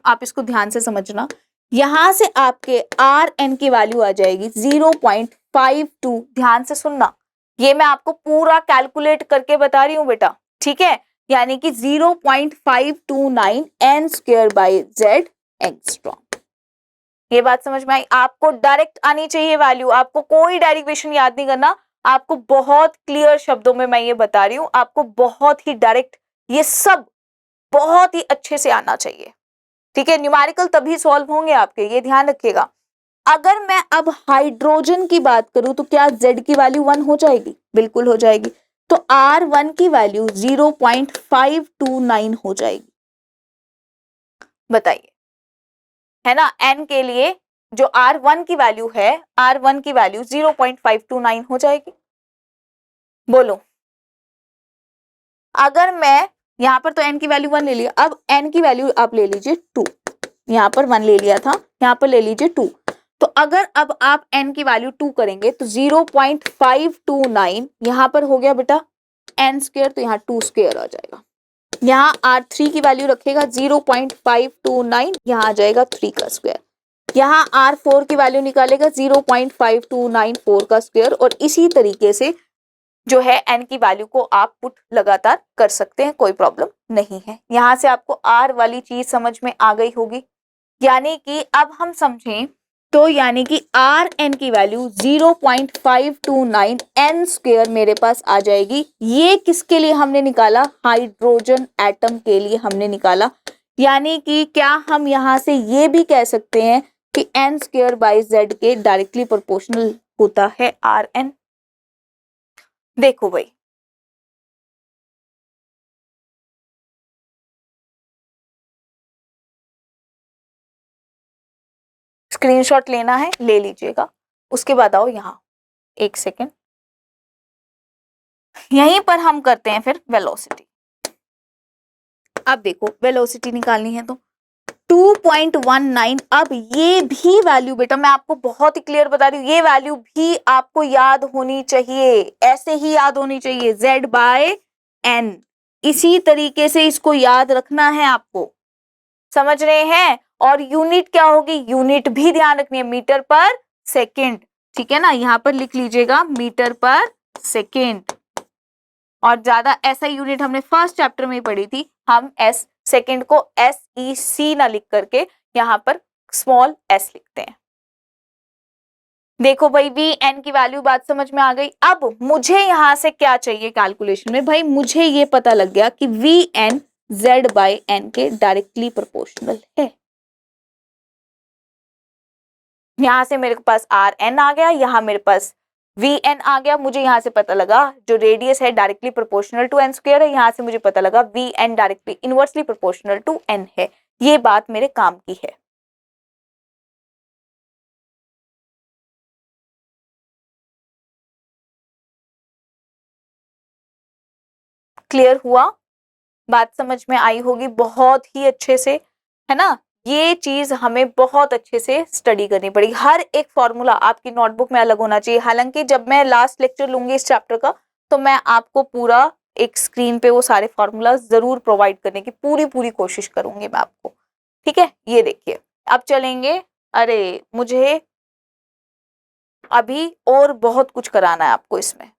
आप इसको ध्यान से समझना। यहां से आपके Rn की वैल्यू आ जाएगी 0.52, ध्यान से सुनना, ये मैं आपको पूरा कैलकुलेट करके बता रही हूं बेटा, ठीक है, यानी कि 0.529 n² बाय z एंगस्ट्रॉम। ये बात समझ में आई, आपको डायरेक्ट आनी चाहिए वैल्यू, आपको कोई डेरिवेशन याद नहीं करना, आपको बहुत क्लियर शब्दों में मैं ये बता रही हूं, आपको बहुत ही डायरेक्ट ये सब बहुत ही अच्छे से आना चाहिए, ठीक है। न्यूमेरिकल तभी सॉल्व होंगे आपके, ये ध्यान रखिएगा। अगर मैं अब हाइड्रोजन की बात करूं तो क्या Z की वैल्यू 1 हो जाएगी, बिल्कुल हो जाएगी, तो R1 की वैल्यू 0.529 हो जाएगी, बताइए, है ना। N के लिए जो R1 की वैल्यू है, R1 की वैल्यू 0.529 हो जाएगी। बोलो, अगर मैं यहाँ पर तो n की वैल्यू 1 ले लिया, अब n की वैल्यू आप ले लीजिए 2, यहाँ पर 1 ले लिया था, यहाँ पर ले लीजिए 2। तो अगर अब आप n की वैल्यू 2 करेंगे तो 0.529 यहाँ पर हो गया बेटा n स्क्वायर, तो यहाँ 2 स्क्वायर आ जाएगा। यहाँ R3 की वैल्यू रखेगा 0.529, यहाँ आ जाएगा 3 का स्क्वायर। यहाँ R4 की वैल्यू निकालेगा 0.5294 का स्क्वायर, और इसी तरीके से जो है n की वैल्यू को आप पुट लगातार कर सकते हैं, कोई प्रॉब्लम नहीं है। यहाँ से आपको R वाली चीज समझ में आ गई होगी। यानी कि अब हम समझें तो यानी कि Rn की वैल्यू 0.529 n स्क्वायर मेरे पास आ जाएगी। ये किसके लिए हमने निकाला? हाइड्रोजन एटम के लिए हमने निकाला। यानी कि क्या हम यहाँ से ये भी कह सकते हैं कि n स्क्वायर बाई z के डायरेक्टली प्रोपोर्शनल होता है Rn? देखो भाई, स्क्रीनशॉट लेना है ले लीजिएगा, उसके बाद आओ यहाँ, एक सेकेंड, यहीं पर हम करते हैं फिर वेलोसिटी। अब देखो वेलोसिटी निकालनी है तो 2.19। अब ये भी वैल्यू बेटा मैं आपको बहुत ही क्लियर बता रही हूँ, ये वैल्यू भी आपको याद होनी चाहिए, ऐसे ही याद होनी चाहिए, z बाय n। इसी तरीके से इसको याद रखना है आपको, समझ रहे हैं? और यूनिट क्या होगी? यूनिट भी ध्यान रखनी है, मीटर पर सेकेंड, ठीक है ना? यहाँ पर लिख लीजिएगा मीटर पर सेकेंड। और ज्यादा ऐसा यूनिट हमने फर्स्ट चैप्टर में पढ़ी थी, हम एस सेकेंड को SEC ना लिख करके यहाँ पर स्मॉल s लिखते हैं। देखो भाई Vn की वैल्यू बात समझ में आ गई। अब मुझे यहाँ से क्या चाहिए कैलकुलेशन में? भाई मुझे ये पता लग गया कि Vn z बाय n के डायरेक्टली प्रोपोर्शनल है। यहां से मेरे पास Rn आ गया, यहाँ मेरे पास Vn आ गया। मुझे यहाँ से पता लगा जो रेडियस है directly proportional to n square है, यहाँ से मुझे पता लगा Vn directly inversely proportional to n है। ये बात मेरे काम की है। क्लियर हुआ? बात समझ में आई होगी बहुत ही अच्छे से, है ना? ये चीज हमें बहुत अच्छे से स्टडी करनी पड़ेगी। हर एक फॉर्मूला आपकी नोटबुक में अलग होना चाहिए। हालांकि जब मैं लास्ट लेक्चर लूंगी इस चैप्टर का तो मैं आपको पूरा एक स्क्रीन पे वो सारे फॉर्मूला जरूर प्रोवाइड करने की पूरी कोशिश करूंगी मैं आपको, ठीक है? ये देखिए अब चलेंगे। अरे मुझे अभी और बहुत कुछ कराना है आपको इसमें।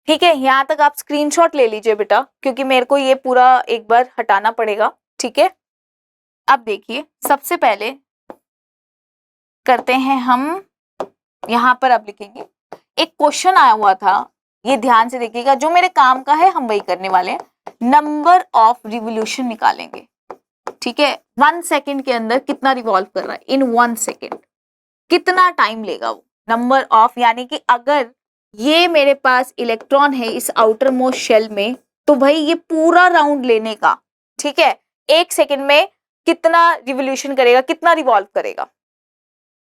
ठीक है, यहां तक आप स्क्रीनशॉट ले लीजिए बेटा, क्योंकि मेरे को ये पूरा एक बार हटाना पड़ेगा, ठीक है? अब देखिए सबसे पहले करते हैं हम, यहां पर अब लिखेंगे एक क्वेश्चन आया हुआ था, ये ध्यान से देखिएगा, जो मेरे काम का है हम वही करने वाले हैं। नंबर ऑफ रिवोल्यूशन निकालेंगे, ठीक है? 1 सेकेंड के अंदर कितना रिवॉल्व कर रहा है, इन 1 सेकेंड कितना टाइम लेगा वो नंबर ऑफ। यानी कि अगर ये मेरे पास इलेक्ट्रॉन है इस आउटर मोस्ट शेल में, तो भाई ये पूरा राउंड लेने का, ठीक है, 1 सेकेंड में कितना रिवोल्यूशन करेगा, कितना रिवॉल्व करेगा।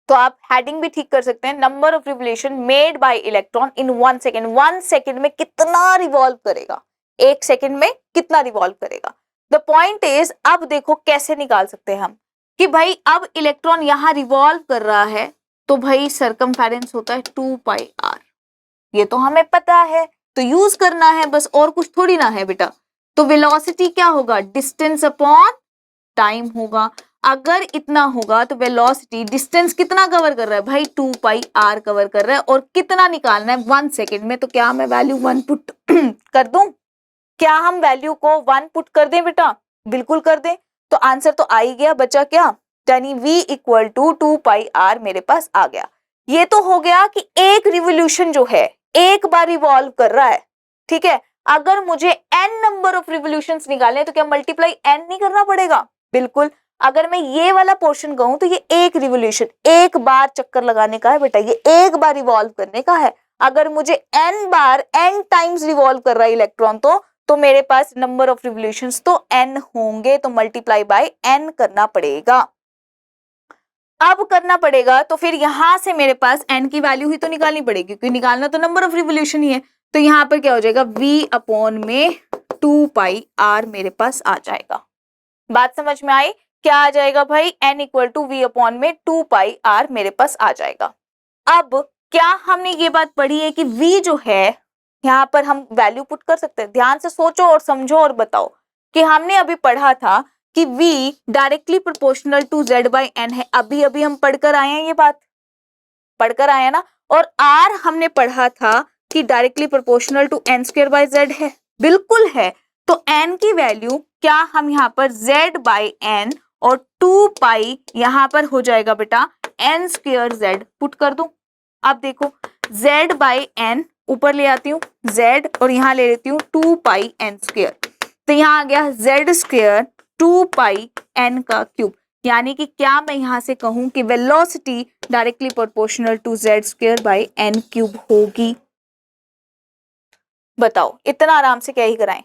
तो आप हेडिंग भी ठीक कर सकते हैं, number of revolution made by electron in 1 second. 1 second में कितना रिवॉल्व करेगा, 1 सेकेंड में कितना रिवॉल्व करेगा। द पॉइंट इज, अब देखो कैसे निकाल सकते हैं हम कि भाई अब इलेक्ट्रॉन यहां रिवॉल्व कर रहा है, तो भाई सरकमफेरेंस होता है 2πr, ये तो हमें पता है, तो यूज करना है बस, और कुछ थोड़ी ना है बेटा। तो वेलोसिटी क्या होगा, डिस्टेंस अपॉन टाइम होगा। अगर इतना होगा तो वेलोसिटी डिस्टेंस कितना कवर कर रहा है भाई, 2πr कवर कर रहा है, और कितना निकालना है 1 सेकेंड में। तो क्या मैं वैल्यू 1 पुट कर दूं? क्या हम वैल्यू को 1 पुट कर दें बेटा? बिल्कुल कर दें। तो आंसर तो आ ही गया, बचा क्या, यानी v इक्वल टू 2πr मेरे पास आ गया। ये तो हो गया कि एक रिवोल्यूशन जो है एक बार रिवॉल्व कर रहा है, ठीक है? अगर मुझे n नंबर ऑफ रिवोल्यूशंस निकालने हैं तो क्या मल्टीप्लाई n नहीं करना पड़ेगा? बिल्कुल। अगर मैं ये वाला पोर्शन कहूं तो ये एक रिवोल्यूशन, एक बार चक्कर लगाने का है बेटा, ये एक बार रिवॉल्व करने का है। अगर मुझे n बार n टाइम्स रिवॉल्व कर रहा है इलेक्ट्रॉन तो मेरे पास नंबर ऑफ रिवोल्यूशंस तो n होंगे, तो मल्टीप्लाई बाय n करना पड़ेगा। अब करना पड़ेगा तो फिर यहां से मेरे पास n की वैल्यू ही तो निकालनी पड़ेगी, क्योंकि निकालना तो नंबर ऑफ रिवोल्यूशन ही है। तो यहाँ पर क्या हो जाएगा, v अपॉन में 2 पाई r मेरे पास आ जाएगा। बात समझ में आई? क्या आ जाएगा भाई, n equal to v upon में 2 पाई r मेरे पास आ जाएगा। अब क्या हमने ये बात पढ़ी है कि v जो है यहाँ पर हम वैल्यू पुट कर सकते हैं? ध्यान से सोचो और समझो और बताओ कि हमने अभी पढ़ा था कि v directly proportional to z by n है। अभी अभी हम पढ़कर आए हैं, ये बात पढ़कर आए हैं ना। और r हमने पढ़ा था कि directly proportional to n square by z है। बिल्कुल है। तो n की वैल्यू क्या हम यहाँ पर z बाई n और 2 पाई यहाँ पर हो जाएगा बेटा n स्क्वायर z पुट कर दूं। अब देखो z बाई n ऊपर ले आती हूँ z और यहाँ ले लेती हूँ 2 पाई n स्क्वायर, तो यहाँ आ गया z स्क्वायर 2 पाई n का क्यूब। यानी कि क्या मैं यहाँ से कहूँ कि velocity directly proportional to z square by n cube होगी? बताओ, इतना आराम से क्या ही कराएं।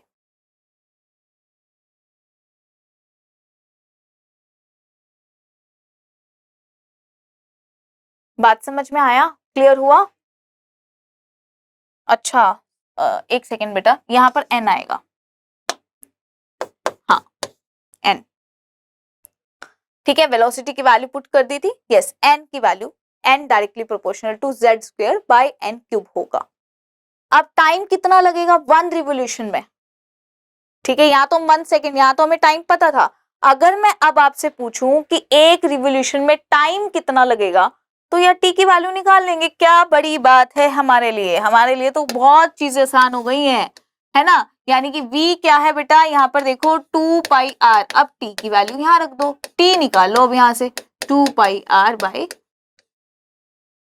बात समझ में आया? क्लियर हुआ? अच्छा, एक सेकेंड बेटा, यहाँ पर n आएगा। हाँ n, ठीक है, वेलोसिटी की वैल्यू पुट कर दी थी। यस, n की value n directly proportional to z square by n cube होगा। अब टाइम कितना लगेगा 1 रिवोल्यूशन में? ठीक है, यहाँ तो 1 सेकेंड, यहाँ तो हमें टाइम पता था। अगर मैं अब आपसे पूछूं कि एक रिवोल्यूशन में टाइम कितना लगेगा, तो यार t की वैल्यू निकाल लेंगे। क्या बड़ी बात है हमारे लिए तो बहुत चीजें आसान हो गई हैं, है ना। यानी कि v क्या है बेटा, यहाँ पर देखो 2 पाई r। अब t की वैल्यू यहाँ रख दो, t निकाल लो अब यहाँ से, 2 पाई r बाई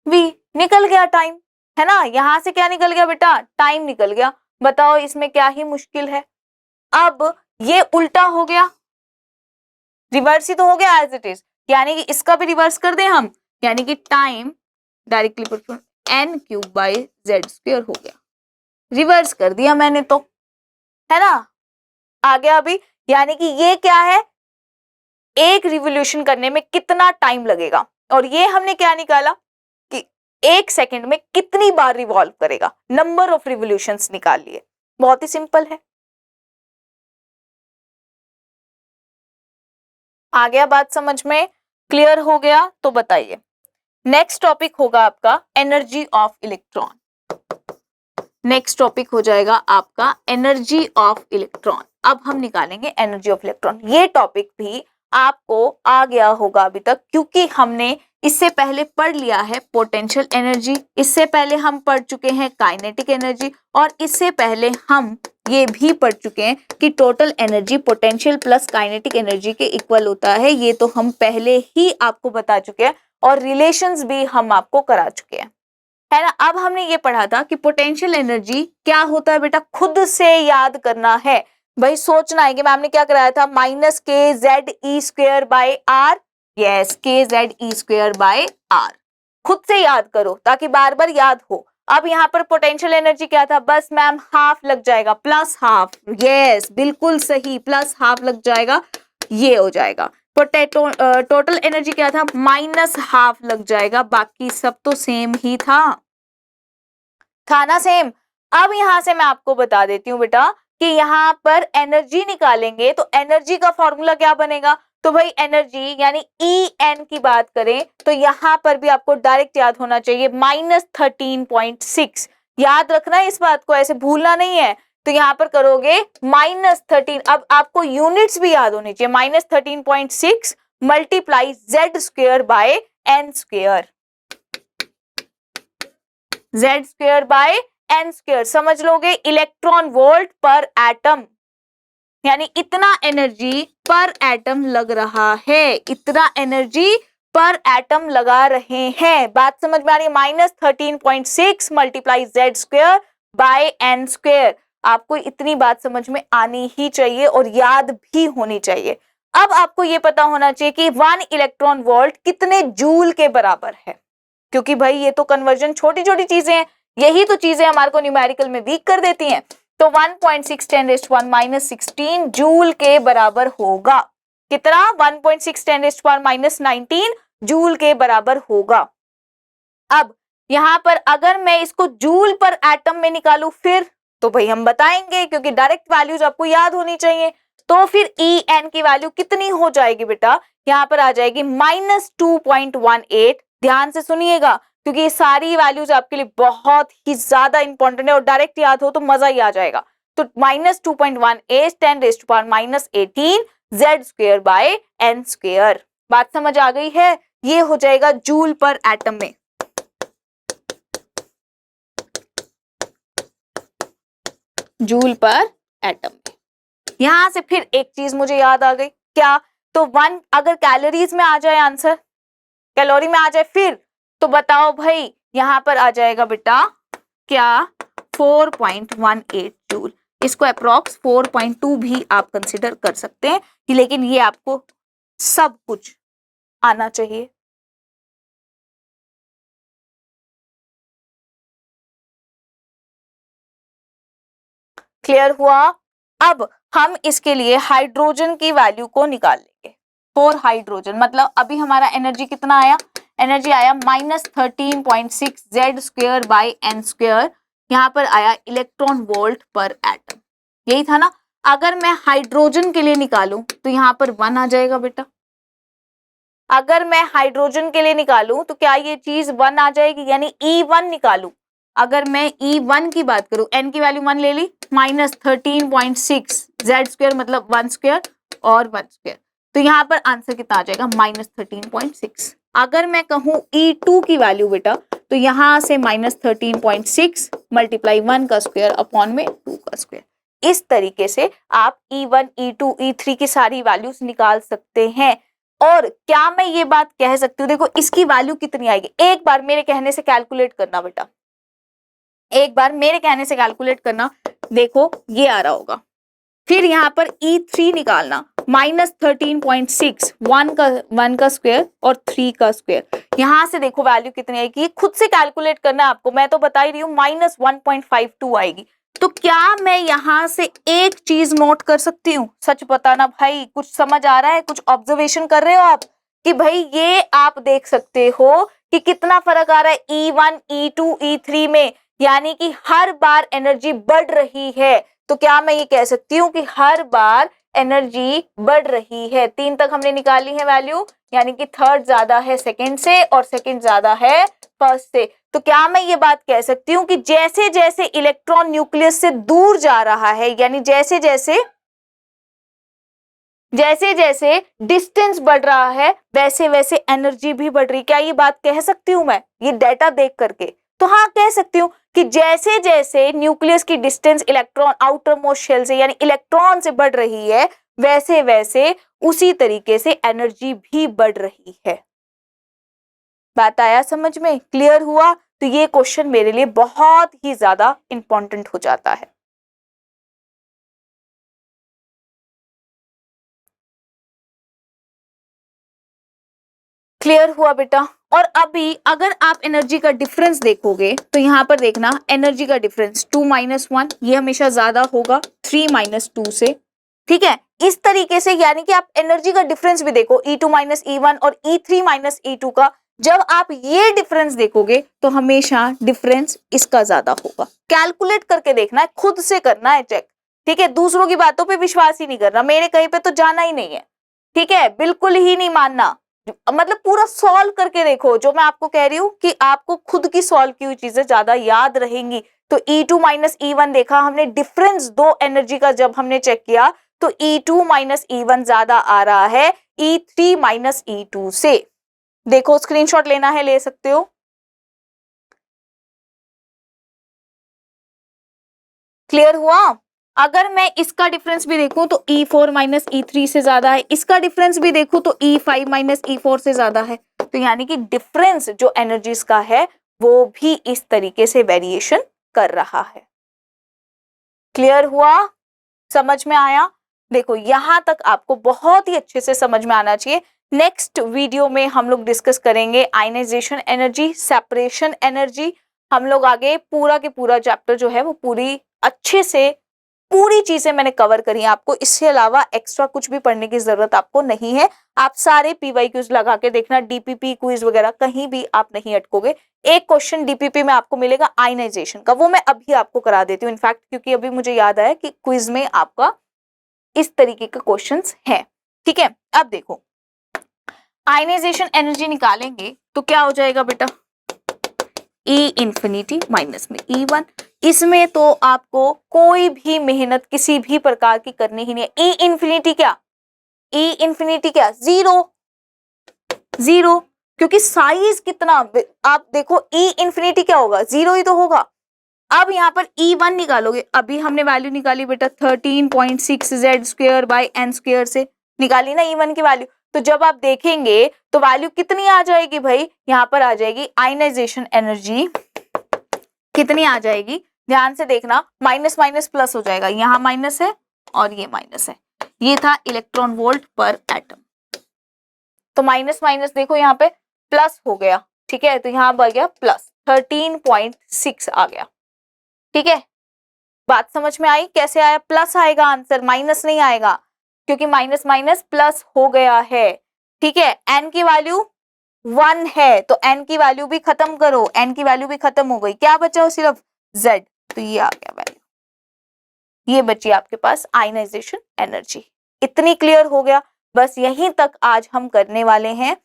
v। निकल गया टाइम, है ना। यहाँ से क्या निकल गया बेटा, टाइम निकल गया। बताओ इसमें क्या ही मुश्किल है। अब ये उल्टा हो गया, रिवर्स ही तो हो गया एज इट इज, यानी कि इसका भी रिवर्स कर दें हम, यानी कि time directly proportional n cube by z square हो गया। रिवर्स कर दिया मैंने तो, है ना, आ गया अभी। यानी कि ये क्या है, एक रिवोल्यूशन करने में कितना टाइम लगेगा, और ये हमने क्या निकाला कि 1 सेकेंड में कितनी बार रिवॉल्व करेगा, नंबर ऑफ रिवोल्यूशंस निकाल लिए। बहुत ही सिंपल है। आ गया बात समझ में? क्लियर हो गया? तो बताइए, नेक्स्ट टॉपिक होगा आपका energy of electron. Next topic हो जाएगा आपका एनर्जी ऑफ इलेक्ट्रॉन। अब हम निकालेंगे एनर्जी ऑफ इलेक्ट्रॉन। ये टॉपिक भी आपको आ गया होगा अभी तक, क्योंकि हमने इससे पहले पढ़ लिया है पोटेंशियल एनर्जी, इससे पहले हम पढ़ चुके हैं काइनेटिक एनर्जी, और इससे पहले हम ये भी पढ़ चुके हैं कि total energy potential plus kinetic energy के इक्वल होता है। ये तो हम पहले ही आपको बता चुके हैं, और रिलेशंस भी हम आपको करा चुके हैं, है ना। अब हमने ये पढ़ा था कि पोटेंशियल एनर्जी क्या होता है बेटा, खुद से याद करना है भाई, सोचना है कि मैम ने क्या कराया था, minus k Z e square by r. Yes, k Z e square by r, खुद से याद करो ताकि बार बार याद हो। अब यहाँ पर पोटेंशियल एनर्जी क्या था, बस मैम हाफ लग जाएगा, प्लस हाफ। यस, बिल्कुल सही, प्लस हाफ लग जाएगा, ये हो जाएगा। टोटल एनर्जी क्या था, माइनस हाफ लग जाएगा, बाकी सब तो सेम ही था ना, सेम। अब यहां से मैं आपको बता देती हूँ बेटा कि यहाँ पर एनर्जी निकालेंगे तो एनर्जी का फॉर्मूला क्या बनेगा, तो भाई एनर्जी यानी ई एन की बात करें तो यहाँ पर भी आपको डायरेक्ट याद होना चाहिए, -13.6। याद रखना इस बात को, ऐसे भूलना नहीं है। तो यहाँ पर करोगे -13, अब आपको यूनिट्स भी याद होनी चाहिए, -13.6 multiply Z square by N square, Z square by N square. समझ लोगे, इलेक्ट्रॉन वोल्ट पर एटम, यानी इतना एनर्जी पर एटम लग रहा है, इतना एनर्जी पर एटम लगा रहे हैं। बात समझ में आ रही है, -13.6 multiply Z square by N square. आपको इतनी बात समझ में आनी ही चाहिए और याद भी होनी चाहिए। अब आपको ये पता होना चाहिए कि 1 इलेक्ट्रॉन वोल्ट कितने जूल के बराबर है, क्योंकि भाई ये तो कन्वर्जन छोटी छोटी चीजें हैं, यही तो चीजें हमारे को न्यूमेरिकल में वीक कर देती हैं। तो 1.6 × 10⁻⁻⁻ 16 जूल के बराबर होगा। कितना? 1.6 × 10⁻⁻⁻19 जूल के बराबर होगा। अब यहां पर अगर मैं इसको जूल पर एटम में निकालू फिर तो भाई हम बताएंगे, क्योंकि डायरेक्ट वैल्यूज आपको याद होनी चाहिए। तो फिर En की वैल्यू कितनी हो जाएगी बेटा? यहां पर आ जाएगी -2.18। ध्यान से सुनिएगा, क्योंकि ये सारी वैल्यूज आपके लिए बहुत ही ज्यादा इंपॉर्टेंट है और डायरेक्ट याद हो तो मजा ही आ जाएगा। तो -2.18 10⁻⁻18 Z²/n²। बात समझ आ गई है? ये हो जाएगा जूल पर एटम में। जूल पर एटम में। यहां से फिर एक चीज मुझे याद आ गई, क्या? तो 1 अगर कैलोरीज में आ जाए आंसर, कैलोरी में आ जाए फिर तो बताओ भाई यहां पर आ जाएगा बेटा क्या? 4.18 जूल। इसको अप्रॉक्स 4.2 भी आप कंसिडर कर सकते हैं कि, लेकिन ये आपको सब कुछ आना चाहिए। क्लियर हुआ? अब हम इसके लिए हाइड्रोजन की वैल्यू को निकाल लेंगे। फॉर हाइड्रोजन मतलब अभी हमारा एनर्जी कितना आया? एनर्जी आया -13.6 Z²/n²। यहाँ पर आया इलेक्ट्रॉन वोल्ट पर एटम। यही था ना? अगर मैं हाइड्रोजन के लिए निकालूं तो यहाँ पर 1 आ जाएगा बेटा। अगर मैं हाइड्रोजन के लिए निकालूं तो क्या ये चीज 1 आ जाएगी, यानी E1 निकालूं। अगर मैं E1 की बात करूं, n की वैल्यू 1 ले ली, -13.6 Z² मतलब 1² और 1², तो यहाँ पर आंसर कितना आ जाएगा? -13.6। अगर मैं कहूं E2 की वैल्यू बेटा, तो यहां से -13.6 × 1 का स्क्वायर अपॉन में 2 का स्क्वायर। इस तरीके से आप E1, E2, E3 की सारी वैल्यूज निकाल सकते हैं। और क्या मैं ये बात कह सकती हूँ, देखो इसकी वैल्यू कितनी आएगी, एक बार मेरे कहने से कैलकुलेट करना बेटा, एक बार मेरे कहने से कैलकुलेट करना। देखो ये आ रहा होगा, फिर यहाँ पर E3 निकालना, -13.6 1 का स्क्वायर और 3 का स्क्वायर। यहां से देखो वैल्यू कितनी आएगी, खुद से कैलकुलेट करना है आपको, मैं तो बता ही रही हूँ, -1.52 आएगी। तो क्या मैं यहां से एक चीज नोट कर सकती हूँ? सच बताना भाई, कुछ समझ आ रहा है? कुछ ऑब्जर्वेशन कर रहे हो आप कि भाई ये आप देख सकते हो कि कितना फर्क आ रहा है E1, E2, E3 में, यानी कि हर बार एनर्जी बढ़ रही है। तो क्या मैं ये कह सकती हूँ कि हर बार एनर्जी बढ़ रही है? 3 तक हमने निकाली है वैल्यू, यानी कि थर्ड ज्यादा है सेकंड से और सेकंड ज्यादा है फर्स्ट से। तो क्या मैं ये बात कह सकती हूँ कि जैसे जैसे इलेक्ट्रॉन न्यूक्लियस से दूर जा रहा है, यानी जैसे जैसे डिस्टेंस बढ़ रहा है, वैसे वैसे एनर्जी भी बढ़ रही। क्या ये बात कह सकती हूँ मैं ये डेटा देख करके? तो हाँ कह सकती हूँ कि जैसे जैसे न्यूक्लियस की distance electron outermost shell से यानी इलेक्ट्रॉन से बढ़ रही है, वैसे वैसे उसी तरीके से एनर्जी भी बढ़ रही है। बात आया समझ में? क्लियर हुआ? तो ये क्वेश्चन मेरे लिए बहुत ही ज्यादा इंपॉर्टेंट हो जाता है। क्लियर हुआ बेटा? और अभी अगर आप एनर्जी का डिफरेंस देखोगे तो यहां पर देखना एनर्जी का डिफरेंस 2 - 1, ये हमेशा ज्यादा होगा 3 - 2 से। ठीक है, इस तरीके से, यानी कि आप एनर्जी का डिफरेंस भी देखो E2 - E1 और E3 - E2 का, जब आप ये डिफरेंस देखोगे तो हमेशा डिफरेंस इसका ज्यादा होगा। कैलकुलेट करके देखना है, खुद से करना है चेक। ठीक है, दूसरों की बातों पे विश्वास ही नहीं करना, मेरे कहीं पे तो जाना ही नहीं है। ठीक है, बिल्कुल ही नहीं मानना, मतलब पूरा सॉल्व करके देखो। जो मैं आपको कह रही हूँ कि आपको खुद की सॉल्व की हुई चीजें ज्यादा याद रहेंगी। तो E2 - E1 देखा हमने, डिफरेंस दो एनर्जी का जब हमने चेक किया तो E2 - E1 ज्यादा आ रहा है E3 - E2 से। देखो स्क्रीनशॉट लेना है ले सकते हो। क्लियर हुआ? अगर मैं इसका डिफरेंस भी देखूं तो E4 - E3 से ज्यादा है, इसका डिफरेंस भी देखूं तो E5 - E4 से ज्यादा है। तो यानी कि डिफरेंस जो एनर्जीज का है वो भी इस तरीके से वेरिएशन कर रहा है। क्लियर हुआ? समझ में आया? देखो यहाँ तक आपको बहुत ही अच्छे से समझ में आना चाहिए। नेक्स्ट वीडियो में हम लोग डिस्कस करेंगे आयनाइजेशन एनर्जी, सेपरेशन एनर्जी। हम लोग आगे पूरा के पूरा चैप्टर जो है वो पूरी अच्छे से पूरी चीजें मैंने कवर करी हैं आपको। इसके अलावा एक्स्ट्रा कुछ भी पढ़ने की जरूरत आपको नहीं है। आप सारे पीवाई क्यूज लगा के देखना, डीपीपी क्विज वगैरह कहीं भी आप नहीं अटकोगे। एक क्वेश्चन डीपीपी में आपको मिलेगा आयनाइजेशन का, वो मैं अभी आपको करा देती हूँ इनफैक्ट, क्योंकि अभी मुझे याद आया कि क्विज में आपका इस तरीके के क्वेश्चंस हैं। ठीक है, अब देखो आयनाइजेशन एनर्जी निकालेंगे तो क्या हो जाएगा बेटा, ई इंफिनिटी माइनस में E1। इसमें तो आपको कोई भी मेहनत किसी भी प्रकार की करनी ही नहीं है। ई इंफिनिटी क्या, ई इंफिनिटी क्या, जीरो, जीरो, क्योंकि साइज कितना आप देखो, ई इंफिनिटी क्या होगा, जीरो ही तो होगा। अब यहाँ पर E1 निकालोगे, अभी हमने वैल्यू निकाली बेटा 13.6 z² बाई n² से निकाली ना E1 की वैल्यू। तो जब आप देखेंगे तो वैल्यू कितनी आ जाएगी भाई, यहाँ पर आ जाएगी आयनाइजेशन एनर्जी कितनी आ जाएगी, ध्यान से देखना, माइनस माइनस प्लस हो जाएगा, यहाँ माइनस है और ये माइनस है। ये था इलेक्ट्रॉन वोल्ट पर एटम, तो माइनस माइनस देखो यहाँ पे प्लस हो गया। ठीक है, तो यहाँ बढ़ गया प्लस 13.6 आ गया। ठीक है, बात समझ में आई? कैसे आया, प्लस आएगा आंसर, माइनस नहीं आएगा, क्योंकि माइनस माइनस प्लस हो गया है। ठीक है, n की वैल्यू 1 है तो n की वैल्यू भी खत्म करो, n की वैल्यू भी खत्म हो गई, क्या बचा हो सिर्फ z, तो ये आ गया वैल्यू, ये बची आपके पास आयनाइजेशन एनर्जी। इतनी क्लियर हो गया, बस यहीं तक आज हम करने वाले हैं।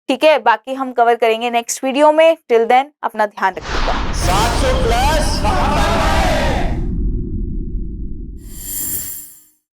ठीक है, बाकी हम कवर करेंगे नेक्स्ट वीडियो में। टिल देन अपना ध्यान रखिएगा। 700 प्लस